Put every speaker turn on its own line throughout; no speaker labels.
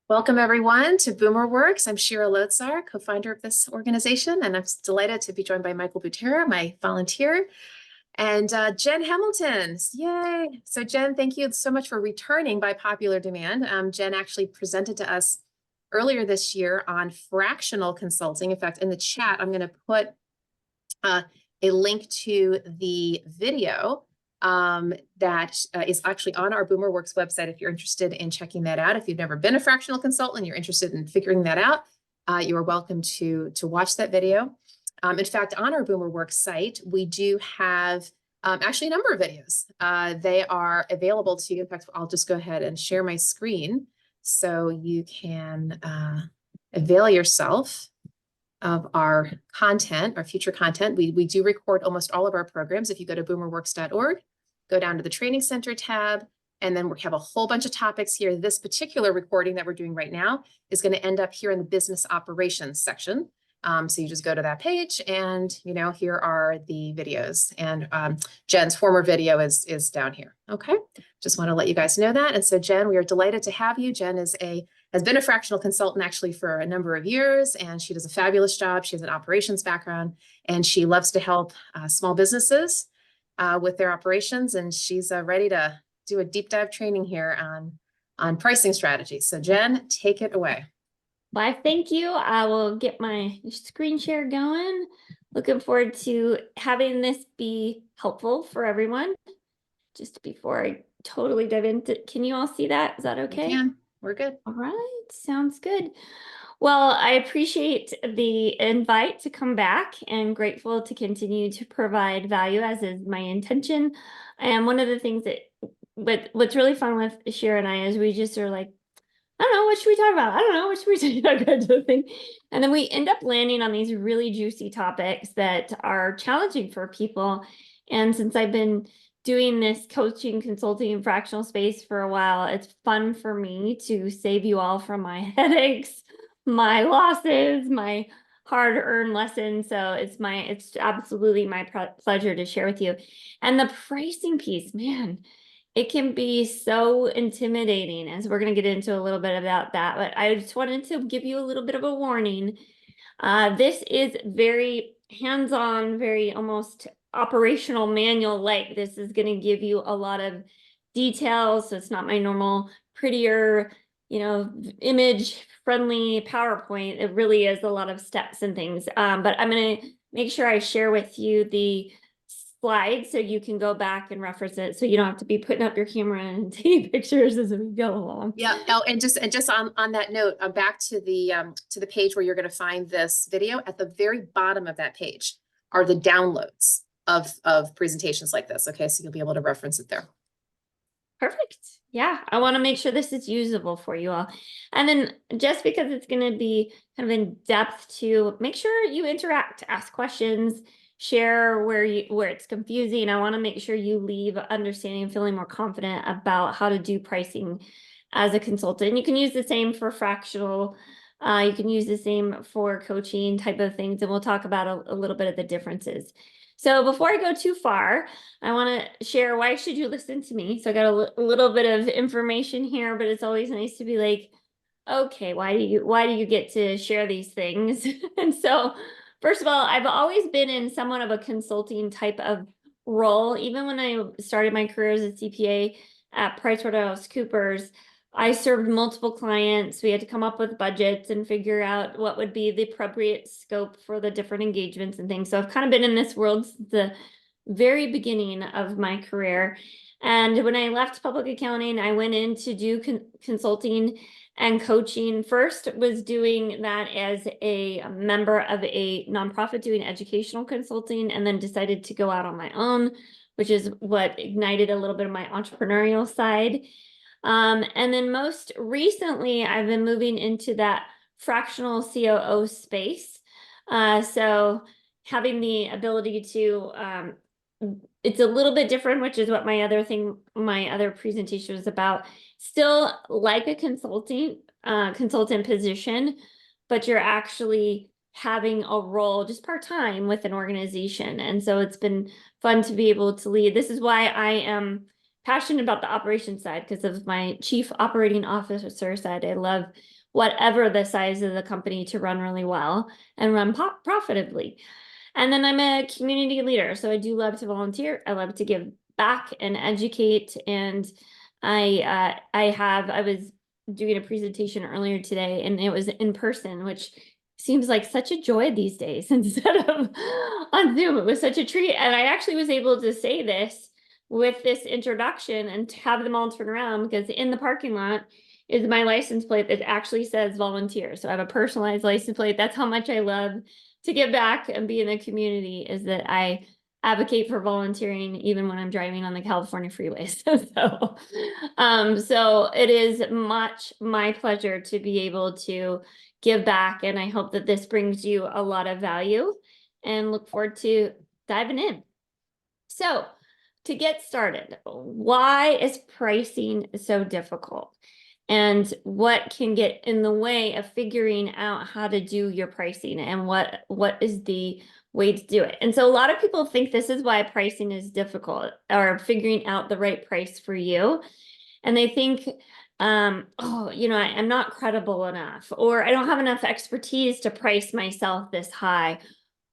Welcome everyone to BoomerWorks. I'm Shira Lotzar, co-founder of this organization, and I'm delighted to be joined by Michael Butera, my volunteer, and Jen Hamilton. Yay! So Jen, thank you so much for returning by popular demand. Jen actually presented to us earlier this year on fractional consulting. In fact, in the chat, I'm going to put a link to the video that is actually on our BoomerWorks website if you're interested in checking that out. If you've never been a fractional consultant and you're interested in figuring that out, you are welcome to watch that video. In fact, on our BoomerWorks site, we do have actually a number of videos. They are available to you. In fact, I'll just go ahead and share my screen so you can avail yourself of our content, our future content. We do record almost all of our programs. If you go to boomerworks.org, go down to the Training Center tab, and then we have a whole bunch of topics here. This particular recording that we're doing right now is going to end up here in the business operations section. So you just go to that page and, here are the videos. And Jen's former video is down here. Okay, just want to let you guys know that. And so Jen, we are delighted to have you. Jen has been a fractional consultant actually for a number of years, and she does a fabulous job. She has an operations background, and she loves to help small businesses with their operations. And she's ready to do a deep dive training here on pricing strategies. So Jen, take it away.
Why, thank you. I will get my screen share going. Looking forward to having this be helpful for everyone. Just before I totally dive into, can you all see that? Is that okay?
We can. We're good.
All right, sounds good. Well, I appreciate the invite to come back and grateful to continue to provide value, as is my intention. And one of the things what's really fun with Shira and I is we just are like, I don't know, what should we talk about? I don't know, what should we talk about? And then we end up landing on these really juicy topics that are challenging for people. And since I've been doing this coaching, consulting, and fractional space for a while, it's fun for me to save you all from my headaches, my losses, my hard-earned lessons. So it's absolutely my pleasure to share with you. And the pricing piece, man, it can be so intimidating, as we're going to get into a little bit about that. But I just wanted to give you a little bit of a warning. This is very hands-on, very almost operational manual like. This is going to give you a lot of details. So it's not my normal prettier, image friendly PowerPoint. It really is a lot of steps and things. But I'm going to make sure I share with you the slides so you can go back and reference it, so you don't have to be putting up your camera and taking pictures as we go along.
Yeah. Oh, and just on that note, back to the page where you're going to find this video. At the very bottom of that page are the downloads of presentations like this. Okay, so you'll be able to reference it there.
Perfect. Yeah, I want to make sure this is usable for you all. And then just because it's going to be kind of in depth, to make sure you interact, ask questions, share where it's confusing. I want to make sure you leave understanding and feeling more confident about how to do pricing as a consultant. You can use the same for fractional. You can use the same for coaching type of things, and we'll talk about a little bit of the differences. So before I go too far, I want to share why should you listen to me. So I got a little bit of information here, but it's always nice to be like, okay, why do you get to share these things? And so first of all, I've always been in somewhat of a consulting type of role. Even when I started my career as a CPA at PricewaterhouseCoopers, I served multiple clients. We had to come up with budgets and figure out what would be the appropriate scope for the different engagements and things. So I've kind of been in this world since the very beginning of my career. And when I left public accounting, I went in to do consulting and coaching. First was doing that as a member of a nonprofit doing educational consulting, and then decided to go out on my own, which is what ignited a little bit of my entrepreneurial side. And then most recently, I've been moving into that fractional COO space. So having the ability to, it's a little bit different, which is what my other presentation was about. Still like a consultant position, but you're actually having a role just part-time with an organization. And so it's been fun to be able to lead. This is why I am passionate about the operations side, because of my chief operating officer side. I love whatever the size of the company, to run really well and run profitably. And then I'm a community leader, so I do love to volunteer. I love to give back and educate. And I was doing a presentation earlier today, and it was in person, which seems like such a joy these days instead of on Zoom. It was such a treat. And I actually was able to say this with this introduction and have them all turn around, because in the parking lot is my license plate that actually says volunteer. So I have a personalized license plate. That's how much I love to give back and be in the community, is that I advocate for volunteering even when I'm driving on the California freeways. So it is much my pleasure to be able to give back, and I hope that this brings you a lot of value, and look forward to diving in. So to get started, why is pricing so difficult? And what can get in the way of figuring out how to do your pricing, and what is the way to do it? And so a lot of people think this is why pricing is difficult, or figuring out the right price for you. And they think, oh, I'm not credible enough, or I don't have enough expertise to price myself this high.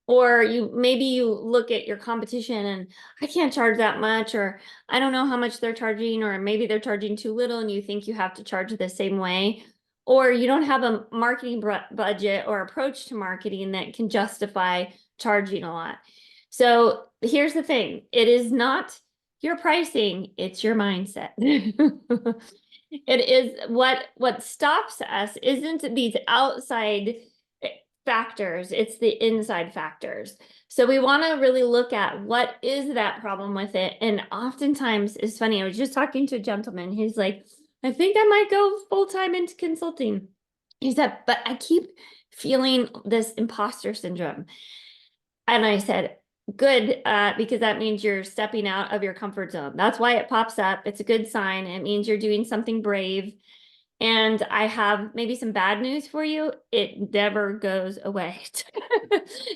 Or maybe you look at your competition and I can't charge that much, or I don't know how much they're charging, or maybe they're charging too little and you think you have to charge the same way. Or you don't have a marketing budget or approach to marketing that can justify charging a lot. So here's the thing. It is not your pricing, it's your mindset. It is what stops us isn't these outside factors, it's the inside factors. So we want to really look at what is that problem with it. And oftentimes, it's funny, I was just talking to a gentleman, he's like, I think I might go full-time into consulting. He said, but I keep feeling this imposter syndrome. And I said, good, because that means you're stepping out of your comfort zone. That's why it pops up. It's a good sign. It means you're doing something brave. And I have maybe some bad news for you. It never goes away.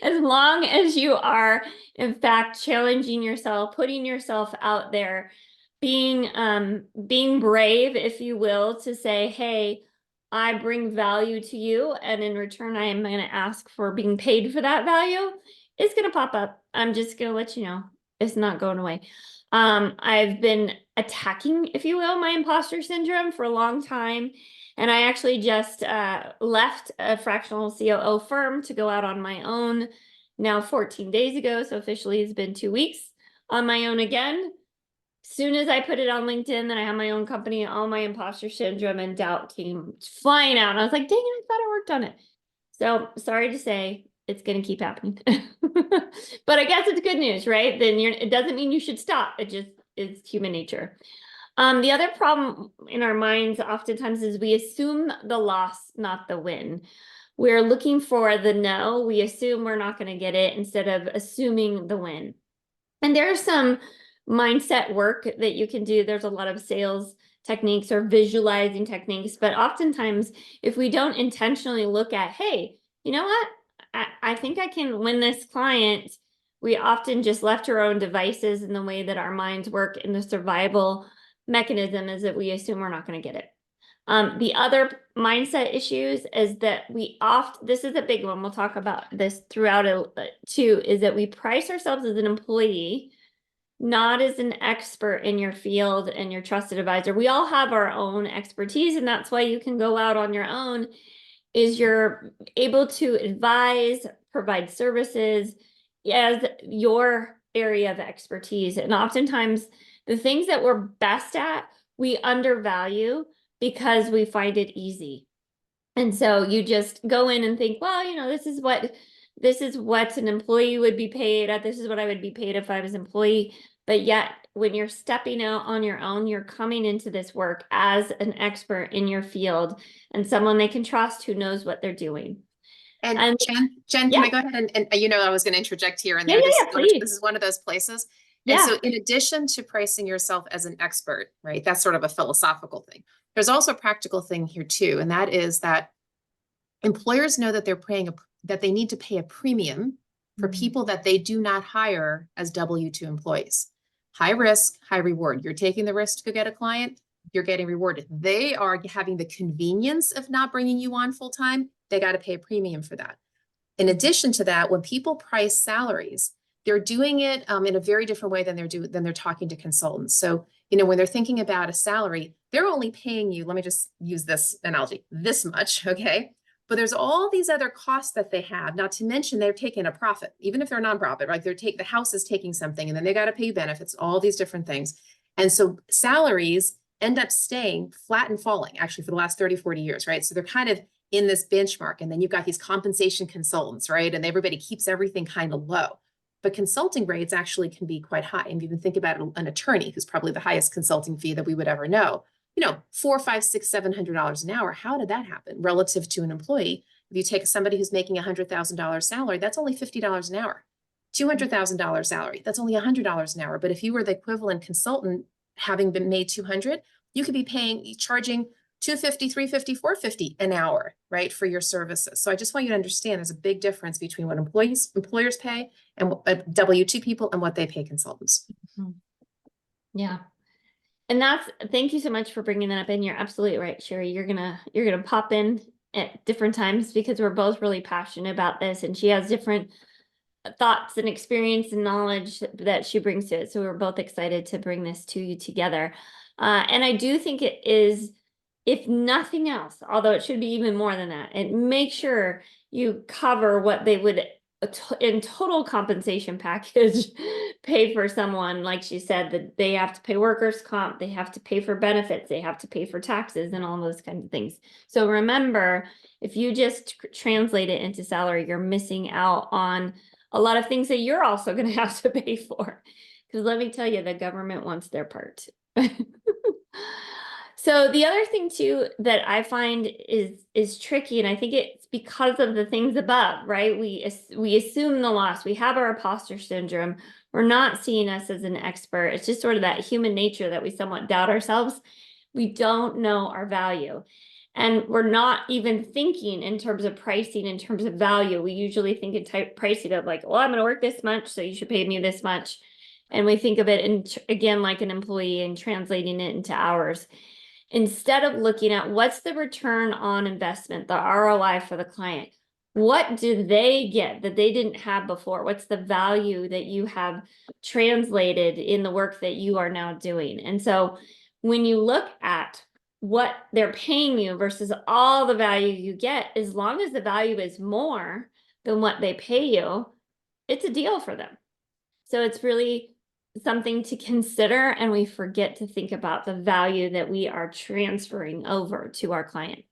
As long as you are, in fact, challenging yourself, putting yourself out there, being brave, if you will, to say, hey, I bring value to you, and in return, I am going to ask for being paid for that value, it's going to pop up. I'm just going to let you know, it's not going away. I've been attacking, if you will, my imposter syndrome for a long time. And I actually just left a fractional COO firm to go out on my own now 14 days ago. So officially it's been 2 weeks on my own again. Soon as I put it on LinkedIn that I have my own company, all my imposter syndrome and doubt came flying out. And I was like, dang it, I thought I worked on it. So sorry to say, it's going to keep happening. But I guess it's good news, right? Then it doesn't mean you should stop. It just is human nature. The other problem in our minds oftentimes is we assume the loss, not the win. We're looking for the no. We assume we're not going to get it instead of assuming the win. And there's some mindset work that you can do. There's a lot of sales techniques or visualizing techniques, but oftentimes if we don't intentionally look at, hey, you know what? I think I can win this client. We often just left to our own devices in the way that our minds work in the survival mechanism is that we assume we're not going to get it. The other mindset issues is that this is a big one. We'll talk about this throughout it too, is that we price ourselves as an employee, not as an expert in your field and your trusted advisor. We all have our own expertise, and that's why you can go out on your own, is you're able to advise, provide services as your area of expertise. And oftentimes the things that we're best at, we undervalue because we find it easy. And so you just go in and think, well, this is what an employee would be paid at. This is what I would be paid if I was an employee. But yet when you're stepping out on your own, you're coming into this work as an expert in your field and someone they can trust who knows what they're doing.
And Jen,
yeah.
can I go ahead and I was going to interject here and there.
Please.
This is one of those places.
Yeah.
And so in addition to pricing yourself as an expert, right, that's sort of a philosophical thing. There's also a practical thing here too. And that is that employers know that that they need to pay a premium for people that they do not hire as W-2 employees. High risk, high reward. You're taking the risk to go get a client. you're getting rewarded. They are having the convenience of not bringing you on full time. They got to pay a premium for that. In addition to that, when people price salaries, they're doing it in a very different way than they're talking to consultants. So, when they're thinking about a salary, they're only paying you, let me just use this analogy, this much, okay? But there's all these other costs that they have, not to mention they're taking a profit, even if they're a nonprofit, right? The house is taking something and then they got to pay you benefits, all these different things. And so salaries end up staying flat and falling actually for the last 30, 40 years, right? So they're kind of in this benchmark. And then you've got these compensation consultants, right? And everybody keeps everything kind of low. But consulting rates actually can be quite high. And if you even think about an attorney, who's probably the highest consulting fee that we would ever know, $400, $500, $600, $700 an hour. How did that happen relative to an employee? If you take somebody who's making $100,000 salary, that's only $50 an hour. $200,000 salary, that's only $100 an hour. But if you were the equivalent consultant, having been made 200, you could be charging $250, $350, $450 an hour, right, for your services. So I just want you to understand there's a big difference between what employers pay and W-2 people and what they pay consultants.
Mm-hmm. Yeah. And thank you so much for bringing that up. And you're absolutely right, Sherry. You're gonna pop in at different times because we're both really passionate about this, and she has different thoughts and experience and knowledge that she brings to it. So we're both excited to bring this to you together. And I do think it is, if nothing else, although it should be even more than that, and make sure you cover what they would in total compensation package pay for someone. Like she said, that they have to pay workers' comp, they have to pay for benefits, they have to pay for taxes and all those kinds of things. So remember, if you just translate it into salary, you're missing out on a lot of things that you're also going to have to pay for. Because let me tell you, the government wants their part. So the other thing too that I find is tricky, and I think it's because of the things above, right? We assume the loss. We have our imposter syndrome. We're not seeing us as an expert. It's just sort of that human nature that we somewhat doubt ourselves. We don't know our value. And we're not even thinking in terms of pricing, in terms of value. We usually think in pricing of like, well, I'm going to work this much, so you should pay me this much. And we think of it again like an employee and translating it into hours, instead of looking at what's the return on investment, the ROI for the client. What do they get that they didn't have before? What's the value that you have translated in the work that you are now doing? And so when you look at what they're paying you versus all the value you get, as long as the value is more than what they pay you, it's a deal for them. So it's really something to consider, and we forget to think about the value that we are transferring over to our client.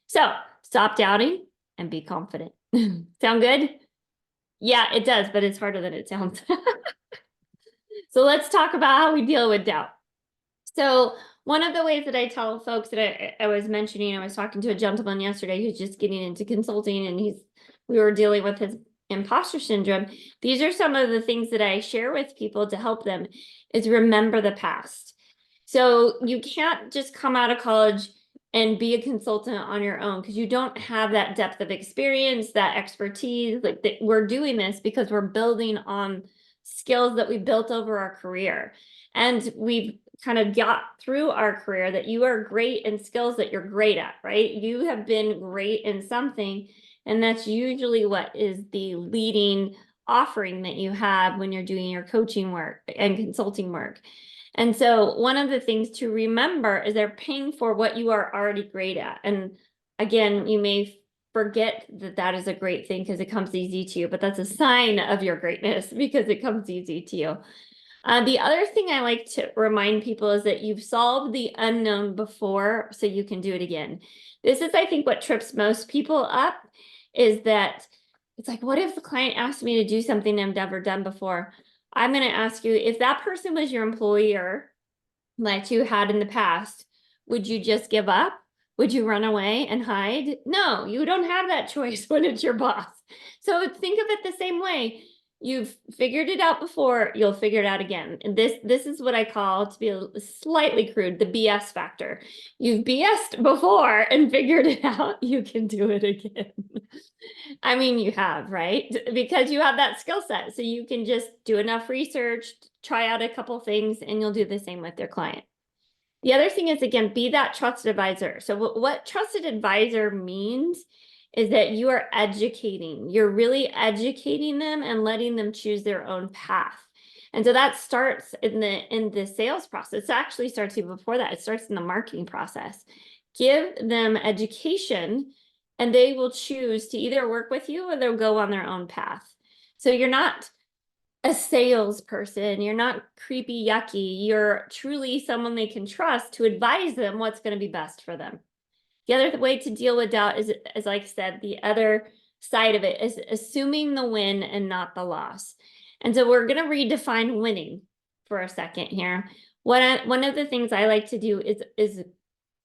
So stop doubting and be confident. Sound good? Yeah, it does, but it's harder than it sounds. So let's talk about how we deal with doubt. So one of the ways that I tell folks that I was mentioning, I was talking to a gentleman yesterday who's just getting into consulting, and we were dealing with his imposter syndrome. These are some of the things that I share with people to help them is remember the past. So you can't just come out of college and be a consultant on your own because you don't have that depth of experience, that expertise. Like we're doing this because we're building on skills that we built over our career. And we've kind of got through our career that you are great in skills that you're great at, right? You have been great in something, and that's usually what is the leading offering that you have when you're doing your coaching work and consulting work. And so one of the things to remember is they're paying for what you are already great at. And again, you may forget that that is a great thing because it comes easy to you, but that's a sign of your greatness because it comes easy to you. The other thing I like to remind people is that you've solved the unknown before, so you can do it again. This is, I think, what trips most people up, is that it's like, what if the client asked me to do something I've never done before? I'm going to ask you, if that person was your employer that you had in the past, would you just give up? Would you run away and hide? No, you don't have that choice when it's your boss. So think of it the same way. You've figured it out before, you'll figure it out again. And this is what I call, to be slightly crude, the BS factor. You've BS'd before and figured it out, you can do it again. I mean, you have, right? Because you have that skill set. So you can just do enough research, try out a couple things, and you'll do the same with your client. The other thing is, again, be that trusted advisor. So what trusted advisor means is that you are educating. You're really educating them and letting them choose their own path. And so that starts in the sales process. It actually starts even before that. It starts in the marketing process. Give them education and they will choose to either work with you or they'll go on their own path. So you're not a salesperson, you're not creepy, yucky, you're truly someone they can trust to advise them what's going to be best for them. The other way to deal with doubt is, as like I said, the other side of it is assuming the win and not the loss. And so we're going to redefine winning for a second here. One of the things I like to do is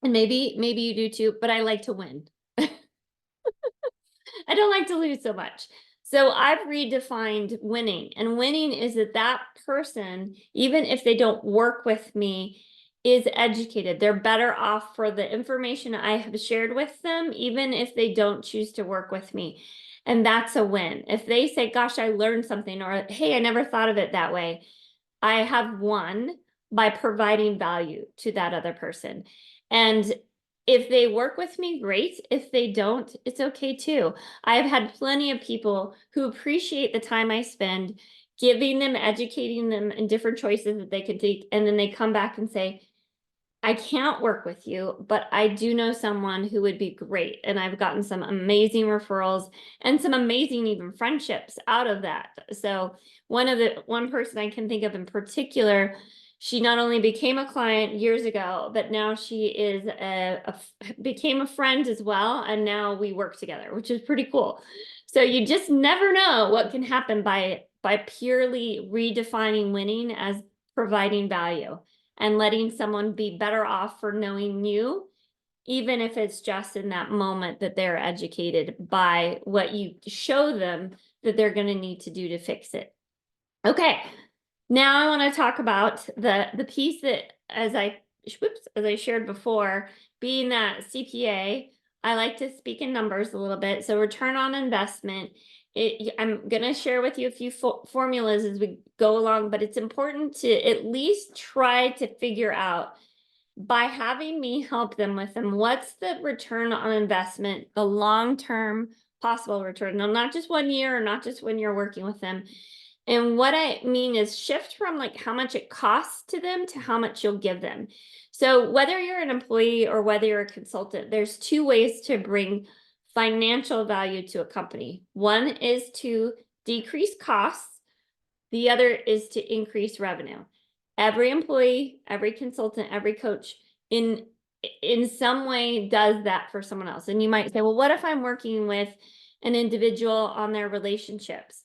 and maybe you do too, but I like to win. I don't like to lose so much. So I've redefined winning, and winning is that person, even if they don't work with me, is educated. They're better off for the information I have shared with them, even if they don't choose to work with me. And that's a win. If they say, gosh, I learned something, or hey, I never thought of it that way, I have won by providing value to that other person. And if they work with me, great. If they don't, it's okay too. I've had plenty of people who appreciate the time I spend giving them, educating them in different choices that they could take. And then they come back and say, I can't work with you, but I do know someone who would be great. And I've gotten some amazing referrals and some amazing even friendships out of that. So one person I can think of in particular, she not only became a client years ago, but now she is became a friend as well. And now we work together, which is pretty cool. So you just never know what can happen by purely redefining winning as providing value and letting someone be better off for knowing you, even if it's just in that moment that they're educated by what you show them that they're going to need to do to fix it. Okay, now I want to talk about the piece that, as I shared before, being that CPA, I like to speak in numbers a little bit. So return on investment. I'm going to share with you a few formulas as we go along, but it's important to at least try to figure out, by having me help them with them, what's the return on investment, the long-term possible return. Now, not just 1 year or not just when you're working with them. And what I mean is shift from like how much it costs to them to how much you'll give them. So whether you're an employee or whether you're a consultant, there's two ways to bring financial value to a company. One is to decrease costs. The other is to increase revenue. Every employee, every consultant, every coach in some way does that for someone else. And you might say, well, what if I'm working with an individual on their relationships?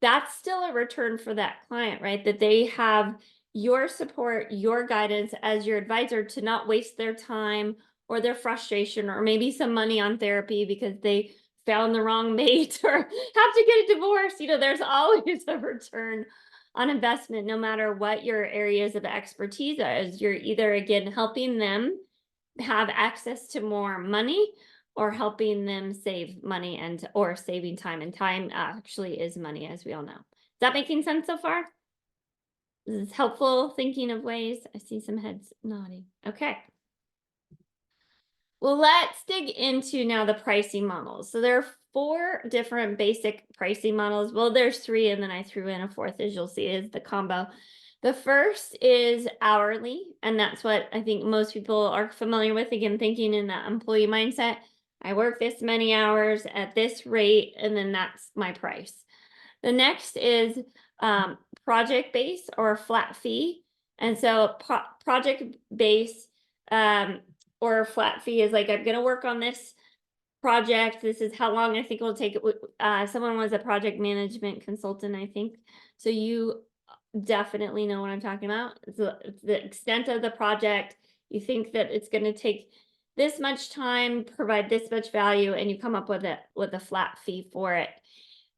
That's still a return for that client, right? That they have your support, your guidance as your advisor to not waste their time or their frustration, or maybe some money on therapy because they found the wrong mate or have to get a divorce. There's always a return on investment, no matter what your areas of expertise is. You're either, again, helping them have access to more money or helping them save money or saving time. And time actually is money, as we all know. Is that making sense so far? This is helpful thinking of ways. I see some heads nodding. Okay. Well, let's dig into now the pricing models. So there are 4 different basic pricing models. Well, there's 3, and then I threw in a 4th, as you'll see, is the combo. The first is hourly, and that's what I think most people are familiar with. Again, thinking in that employee mindset, I work this many hours at this rate, and then that's my price. The next is project based or flat fee. And so project based or flat fee is like, I'm going to work on this project. This is how long I think it will take. Someone was a project management consultant, I think. So you definitely know what I'm talking about. It's the extent of the project. You think that it's going to take this much time, provide this much value, and you come up with a flat fee for it.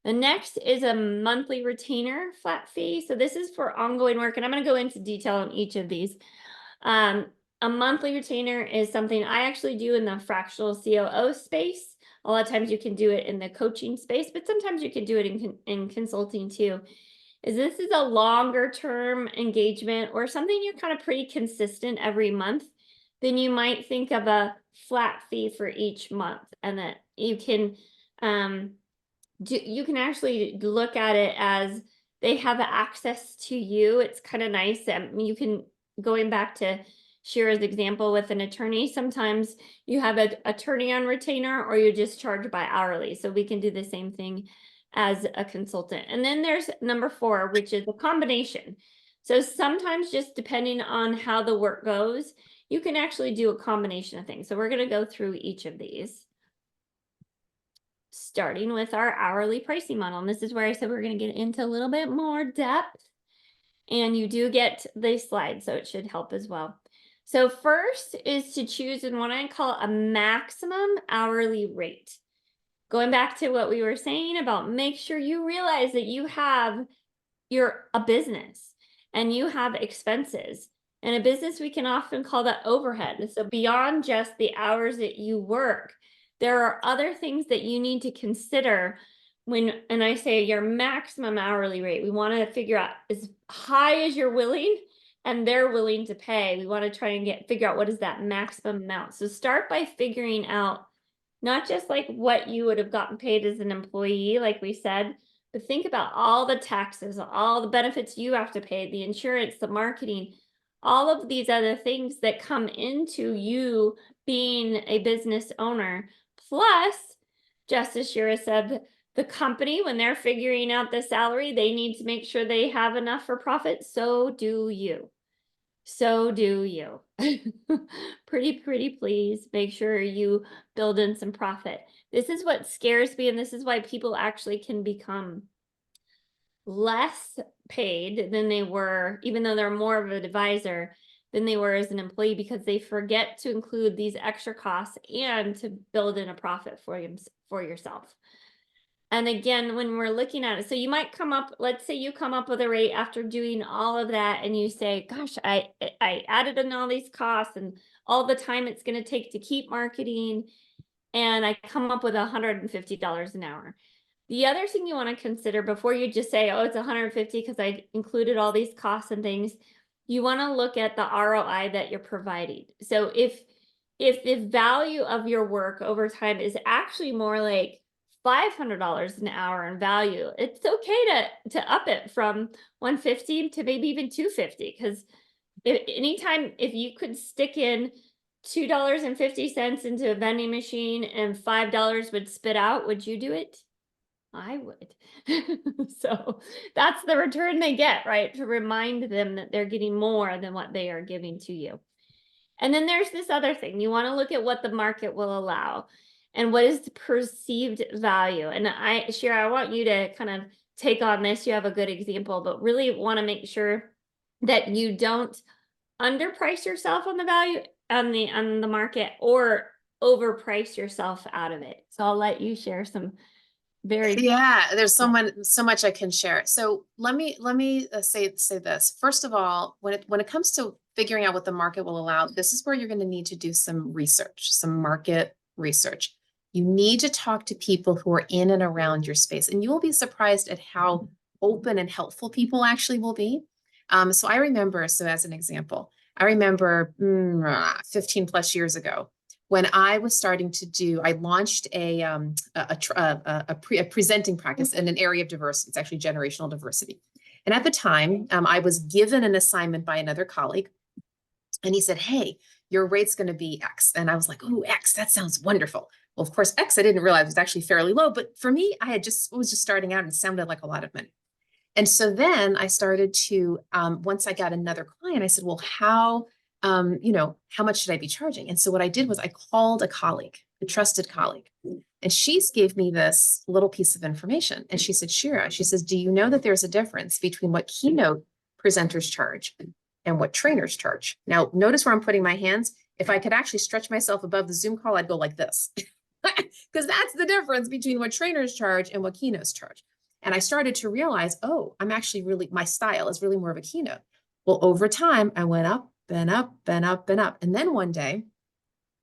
The next is a monthly retainer flat fee. So this is for ongoing work, and I'm going to go into detail on each of these. A monthly retainer is something I actually do in the fractional COO space. A lot of times you can do it in the coaching space, but sometimes you can do it in consulting too. This is a longer term engagement or something you're kind of pretty consistent every month. then you might think of a flat fee for each month, and that you can you can actually look at it as they have access to you. It's kind of nice. You can, going back to Shira's example with an attorney, sometimes you have an attorney on retainer or you just charge by hourly. So we can do the same thing as a consultant. And then there's number 4, which is a combination. So sometimes, just depending on how the work goes, you can actually do a combination of things. So we're going to go through each of these, starting with our hourly pricing model. And this is where I said we're going to get into a little bit more depth. And you do get the slides, so it should help as well. So first is to choose in what I call a maximum hourly rate. Going back to what we were saying about, make sure you realize that you're a business and you have expenses. And a business, we can often call that overhead. So beyond just the hours that you work, there are other things that you need to consider and I say your maximum hourly rate. We want to figure out as high as you're willing and they're willing to pay. We want to try and figure out what is that maximum amount. So start by figuring out not just like what you would have gotten paid as an employee, like we said, but think about all the taxes, all the benefits you have to pay, the insurance, the marketing, all of these other things that come into you being a business owner. Plus, just as Shira said, the company, when they're figuring out the salary, they need to make sure they have enough for profit. So do you. So do you. Pretty please make sure you build in some profit. This is what scares me, and this is why people actually can become less paid than they were, even though they're more of an advisor than they were as an employee, because they forget to include these extra costs and to build in a profit for yourself. And again, when we're looking at it, so you might come up, let's say you come up with a rate after doing all of that and you say, gosh, I added in all these costs and all the time it's going to take to keep marketing, and I come up with $150 an hour. The other thing you want to consider before you just say, oh, it's 150 because I included all these costs and things, you want to look at the ROI that you're providing. So if the value of your work over time is actually more like $500 an hour in value, it's okay to up it from 150 to maybe even 250, because if you could stick in $2.50 into a vending machine and $5 would spit out, would you do it? I would. So that's the return they get, right? To remind them that they're getting more than what they are giving to you. And then there's this other thing. You want to look at what the market will allow and what is the perceived value. And Shira, I want you to kind of take on this. You have a good example, but really want to make sure that you don't underprice yourself on the value on the market or overprice yourself out of it. So I'll let you share some
there's so much I can share. So let me say this. First of all, when it comes to figuring out what the market will allow, this is where you're going to need to do some research, some market research. You need to talk to people who are in and around your space, and you will be surprised at how open and helpful people actually will be. So I remember, so as an example, I remember 15 plus years ago, when I was starting to I launched a presenting practice in an area of diversity. It's actually generational diversity. And at the time, I was given an assignment by another colleague, and he said, hey, your rate's going to be X. And I was like, oh, X, that sounds wonderful. Well, of course, X, I didn't realize was actually fairly low, but for me, was just starting out and sounded like a lot of money. And so then I started to, once I got another client, I said, well, how much should I be charging? And so what I did was I called a colleague, a trusted colleague, and she gave me this little piece of information. And she said, Shira, she says, do you know that there's a difference between what keynote presenters charge and what trainers charge? Now, notice where I'm putting my hands. If I could actually stretch myself above the Zoom call, I'd go like this, because that's the difference between what trainers charge and what keynotes charge. And I started to realize, oh, my style is really more of a keynote. Well, over time, I went up and up and up and up. And then one day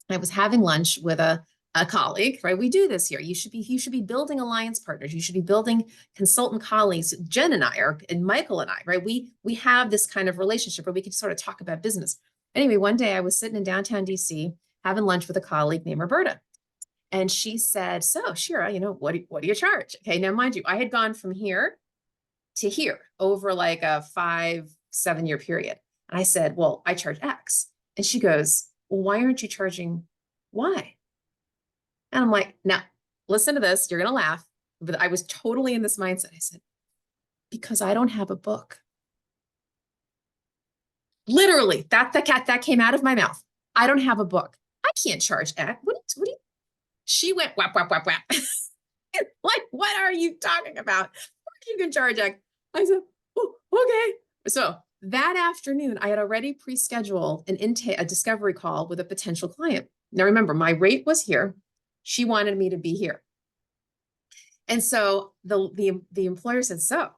I was having lunch with a colleague, right? We do this here. You should be building alliance partners. You should be building consultant colleagues. Jen and I and Michael and I, right? We have this kind of relationship where we can sort of talk about business. Anyway, one day I was sitting in downtown DC having lunch with a colleague named Roberta. And she said, so Shira, what do you charge? Okay, now mind you, I had gone from here to here over like a 5-7 year period. And I said, well, I charge X. And she goes, well, why aren't you charging Y? And I'm like, now listen to this. You're going to laugh. But I was totally in this mindset. I said, because I don't have a book. Literally, that came out of my mouth. I don't have a book. I can't charge X. She went whap, whap, whap, whap. Like, what are you talking about? You can charge X. I said, oh, okay. So that afternoon, I had already pre-scheduled a discovery call with a potential client. Now remember, my rate was here. She wanted me to be here. And so the employer said, so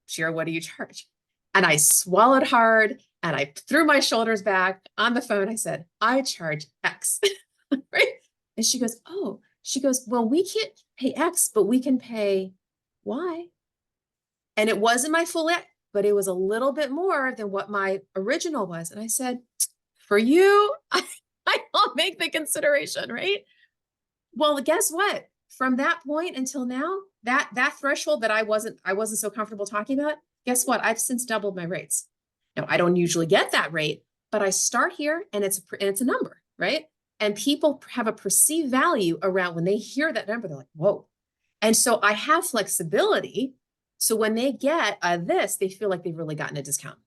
Shira, what do you charge? And I swallowed hard and I threw my shoulders back on the phone. I said, I charge X. Right? And she goes, oh, well, we can't pay X, but we can pay Y. And it wasn't my full X, but it was a little bit more than what my original was. And I said, for you, I'll make the consideration, right? Well, guess what? From that point until now, that threshold that I wasn't so comfortable talking about, guess what? I've since doubled my rates. Now, I don't usually get that rate, but I start here and it's a number, right? And people have a perceived value around when they hear that number, they're like, whoa. And so I have flexibility. So when they get this, they feel like they've really gotten a discount.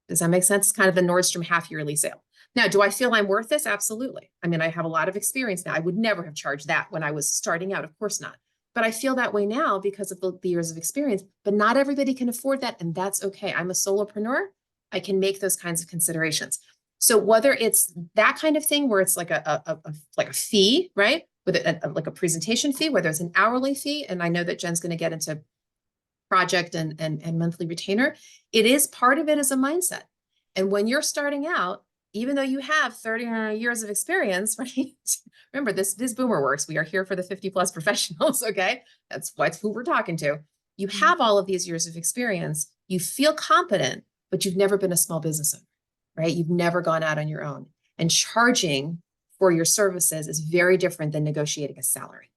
Does that make sense? It's kind of the Nordstrom half yearly sale. Now, do I feel I'm worth this? Absolutely. I mean, I have a lot of experience now. I would never have charged that when I was starting out. Of course not. But I feel that way now because of the years of experience. But not everybody can afford that. And that's okay. I'm a solopreneur. I can make those kinds of considerations. So whether it's that kind of thing where it's like a fee, right? With like a presentation fee, whether it's an hourly fee, and I know that Jen's going to get into project and monthly retainer, it is part of it as a mindset. And when you're starting out, even though you have 30 years of experience, right? Remember, this BoomerWorks. We are here for the 50 plus professionals, okay? That's who we're talking to. You have all of these years of experience. You feel competent, but you've never been a small business owner, right? You've never gone out on your own. And charging for your services is very different than negotiating a salary.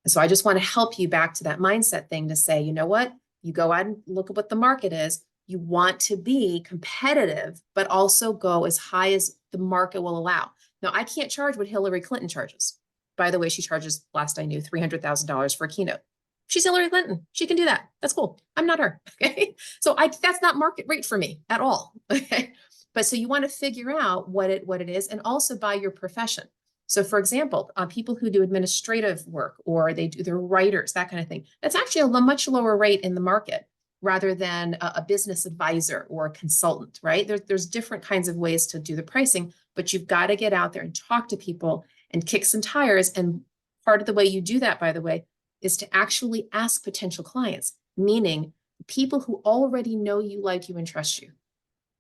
And so I just want to help you back to that mindset thing to say, you know what? You go out and look at what the market is. You want to be competitive, but also go as high as the market will allow. Now, I can't charge what Hillary Clinton charges. By the way, she charges, last I knew, $300,000 for a keynote. She's Hillary Clinton. She can do that. That's cool. I'm not her. Okay. So that's not market rate for me at all. Okay. But so you want to figure out what it is, and also by your profession. So for example, people who do administrative work, or they're writers, that kind of thing, that's actually a much lower rate in the market rather than a business advisor or a consultant, right? There's different kinds of ways to do the pricing, but you've got to get out there and talk to people and kick some tires. And part of the way you do that, by the way, is to actually ask potential clients, meaning people who already know you, like you, and trust you,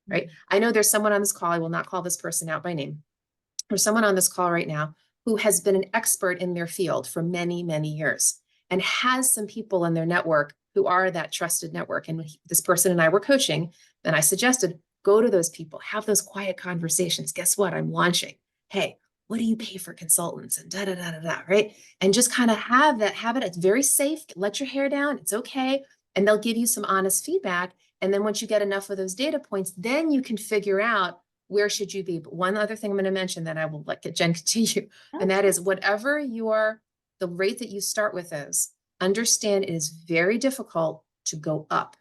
right? I know there's someone on this call, I will not call this person out by name. There's someone on this call right now who has been an expert in their field for many, many years and has some people in their network who are that trusted network. And this person and I were coaching, and I suggested, go to those people, have those quiet conversations. Guess what? I'm launching. Hey, what do you pay for consultants? And right? And just kind of have it. It's very safe. Let your hair down. It's okay. And they'll give you some honest feedback. And then once you get enough of those data points, then you can figure out where should you be. But one other thing I'm going to mention, that I will let Jen continue, and that is whatever the rate that you start with is, understand it is very difficult to go up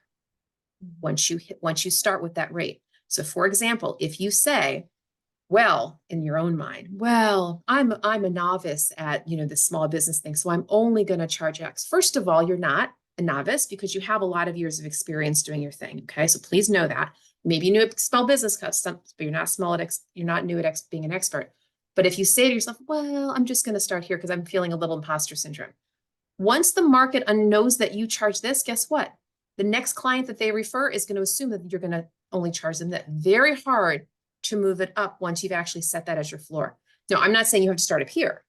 once you start with that rate. So for example, if you say, well, in your own mind, well, I'm a novice at, the small business thing, so I'm only going to charge X. First of all, you're not a novice because you have a lot of years of experience doing your thing. Okay. So please know that. Maybe you knew at small business custom, but you're not new at being an expert. But if you say to yourself, well, I'm just going to start here because I'm feeling a little imposter syndrome. Once the market knows that you charge this, guess what? The next client that they refer is going to assume that you're going to only charge them that. Very hard to move it up once you've actually set that as your floor. Now, I'm not saying you have to start up here,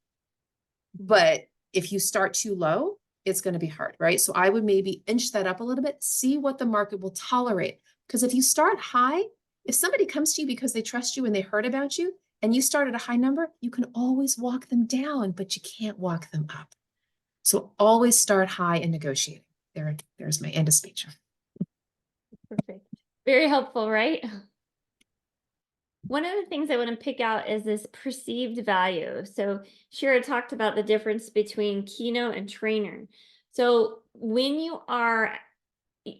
but if you start too low, it's going to be hard, right? So I would maybe inch that up a little bit, see what the market will tolerate. Because if you start high If somebody comes to you because they trust you and they heard about you and you start at a high number, you can always walk them down, but you can't walk them up. So always start high in negotiating. There's my end of speech.
Perfect. Very helpful, right? One of the things I want to pick out is this perceived value. So Shira talked about the difference between keynote and trainer. So when you are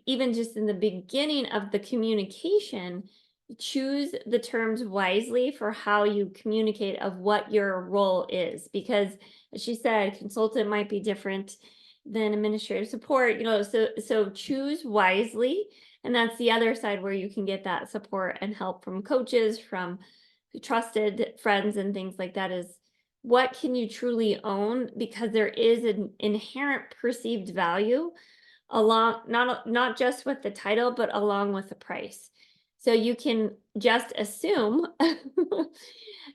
even just in the beginning of the communication, choose the terms wisely for how you communicate of what your role is. Because as she said, consultant might be different than administrative support, so choose wisely. And that's the other side where you can get that support and help from coaches, from trusted friends and things like that, is what can you truly own? Because there is an inherent perceived value along, not just with the title, but along with the price. So you can just assume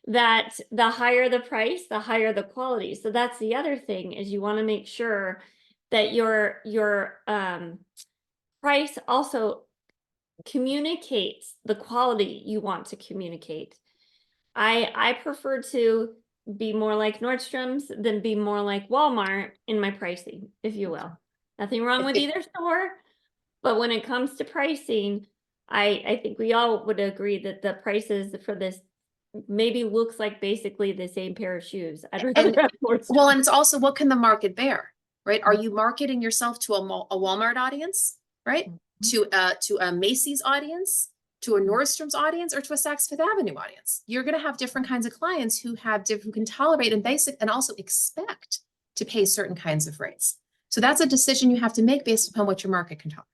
that the higher the price, the higher the quality. So that's the other thing, is you want to make sure that your price also communicates the quality you want to communicate. I prefer to be more like Nordstrom's than be more like Walmart in my pricing, if you will. Nothing wrong with either store, but when it comes to pricing, I think we all would agree that the prices for this maybe looks like basically the same pair of shoes. I'd rather have Nordstrom.
Well, and it's also, what can the market bear, right? Are you marketing yourself to a Walmart audience, right? To a Macy's audience, to a Nordstrom's audience, or to a Saks Fifth Avenue audience? You're going to have different kinds of clients who can tolerate and also expect to pay certain kinds of rates. So that's a decision you have to make based upon what your market can tolerate.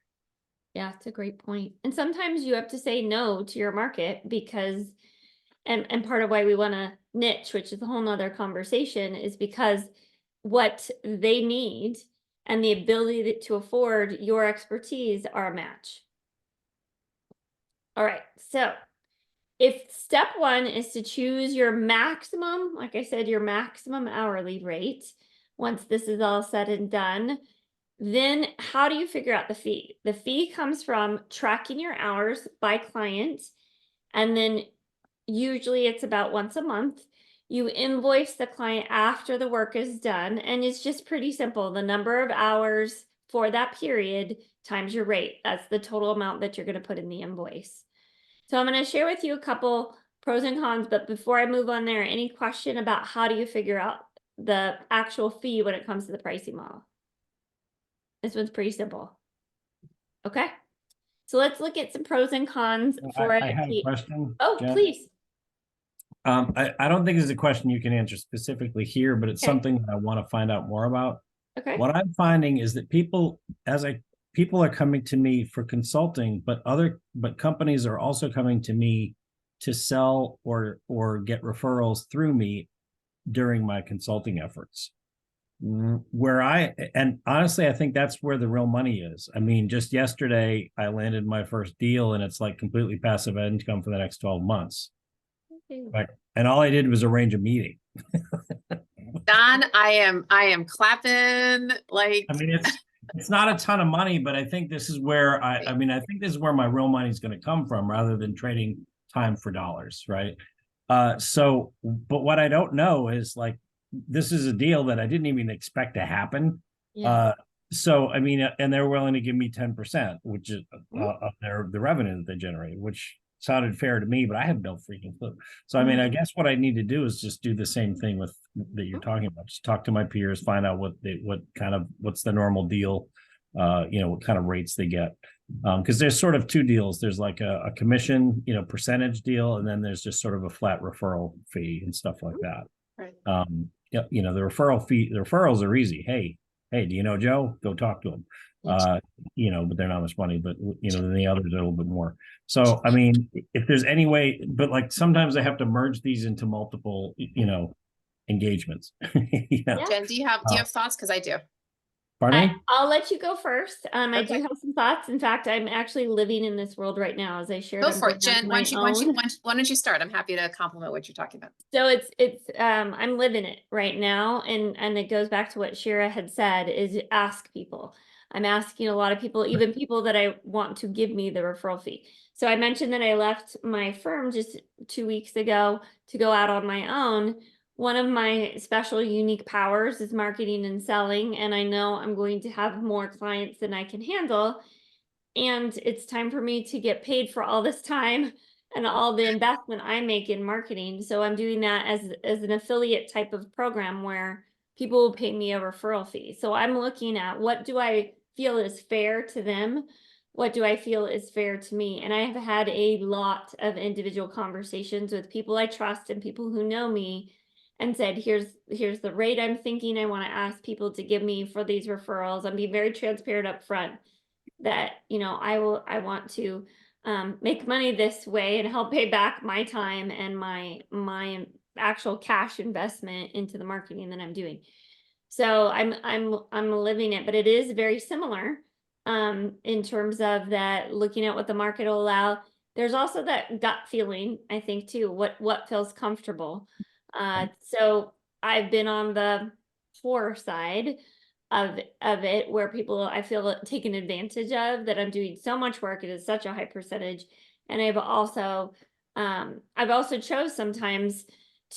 Yeah, it's a great point. And sometimes you have to say no to your market because, and part of why we want to niche, which is a whole nother conversation, is because what they need and the ability to afford your expertise are a match. All right, so if step one is to choose your maximum, like I said, your maximum hourly rate, once this is all said and done, then how do you figure out the fee? The fee comes from tracking your hours by client, and then usually it's about once a month. You invoice the client after the work is done, and it's just pretty simple. The number of hours for that period times your rate. That's the total amount that you're going to put in the invoice. So I'm going to share with you a couple pros and cons, but before I move on there, any question about how do you figure out the actual fee when it comes to the pricing model? This one's pretty simple. Okay. So let's look at some pros and cons for
I have a question.
Oh,
Jen.
please.
I don't think it's a question you can answer specifically here, but it's
Okay.
something that I want to find out more about.
Okay.
What I'm finding is that people are coming to me for consulting, but companies are also coming to me to sell or get referrals through me during my consulting efforts. And honestly, I think that's where the real money is. I mean, just yesterday I landed my first deal, and it's like completely passive income for the next 12 months.
Okay.
Right. And all I did was arrange a meeting.
Don, I am clapping like.
I mean, it's not a ton of money, but I think this is where I think this is where my real money is going to come from, rather than trading time for dollars, right? But what I don't know is, like, this is a deal that I didn't even expect to happen.
Yeah.
So I mean, and they're willing to give me 10%, which is of the revenue that they generate, which sounded fair to me, but I have no freaking clue. So I mean, I guess what I need to do is just do the same thing that you're talking about. Just talk to my peers, find out what's the normal deal, what kind of rates they get. Because there's sort of two deals. There's like a commission, percentage deal, and then there's just sort of a flat referral fee and stuff like that.
Right.
The referrals are easy. Hey, do you know Joe? Go talk to him. But they're not much money, but then the others are a little bit more. So I mean, if there's any way, but like sometimes I have to merge these into multiple, engagements.
Jen, do you have thoughts? Because I do.
Pardon me?
I'll let you go first. I do
Okay.
have some thoughts. In fact, I'm actually living in this world right now, as I shared.
Go for it, Jen. Why don't you start? I'm happy to compliment what you're talking about.
So it's I'm living it right now, and it goes back to what Shira had said, is ask people. I'm asking a lot of people, even people that I want to give me the referral fee. So I mentioned that I left my firm just 2 weeks ago to go out on my own. One of my special unique powers is marketing and selling, and I know I'm going to have more clients than I can handle. And it's time for me to get paid for all this time and all the investment I make in marketing. So I'm doing that as an affiliate type of program where people will pay me a referral fee. So I'm looking at what do I feel is fair to them? What do I feel is fair to me? And I have had a lot of individual conversations with people I trust and people who know me and said, here's the rate I'm thinking I want to ask people to give me for these referrals. I'm being very transparent up front that, I want to make money this way and help pay back my time and my actual cash investment into the marketing that I'm doing. So I'm living it, but it is very similar in terms of that, looking at what the market will allow. There's also that gut feeling, I think, too, what feels comfortable. So I've been on the poor side of it, where people, I feel, taken advantage of, that I'm doing so much work, it is such a high percentage. And I've also chose sometimes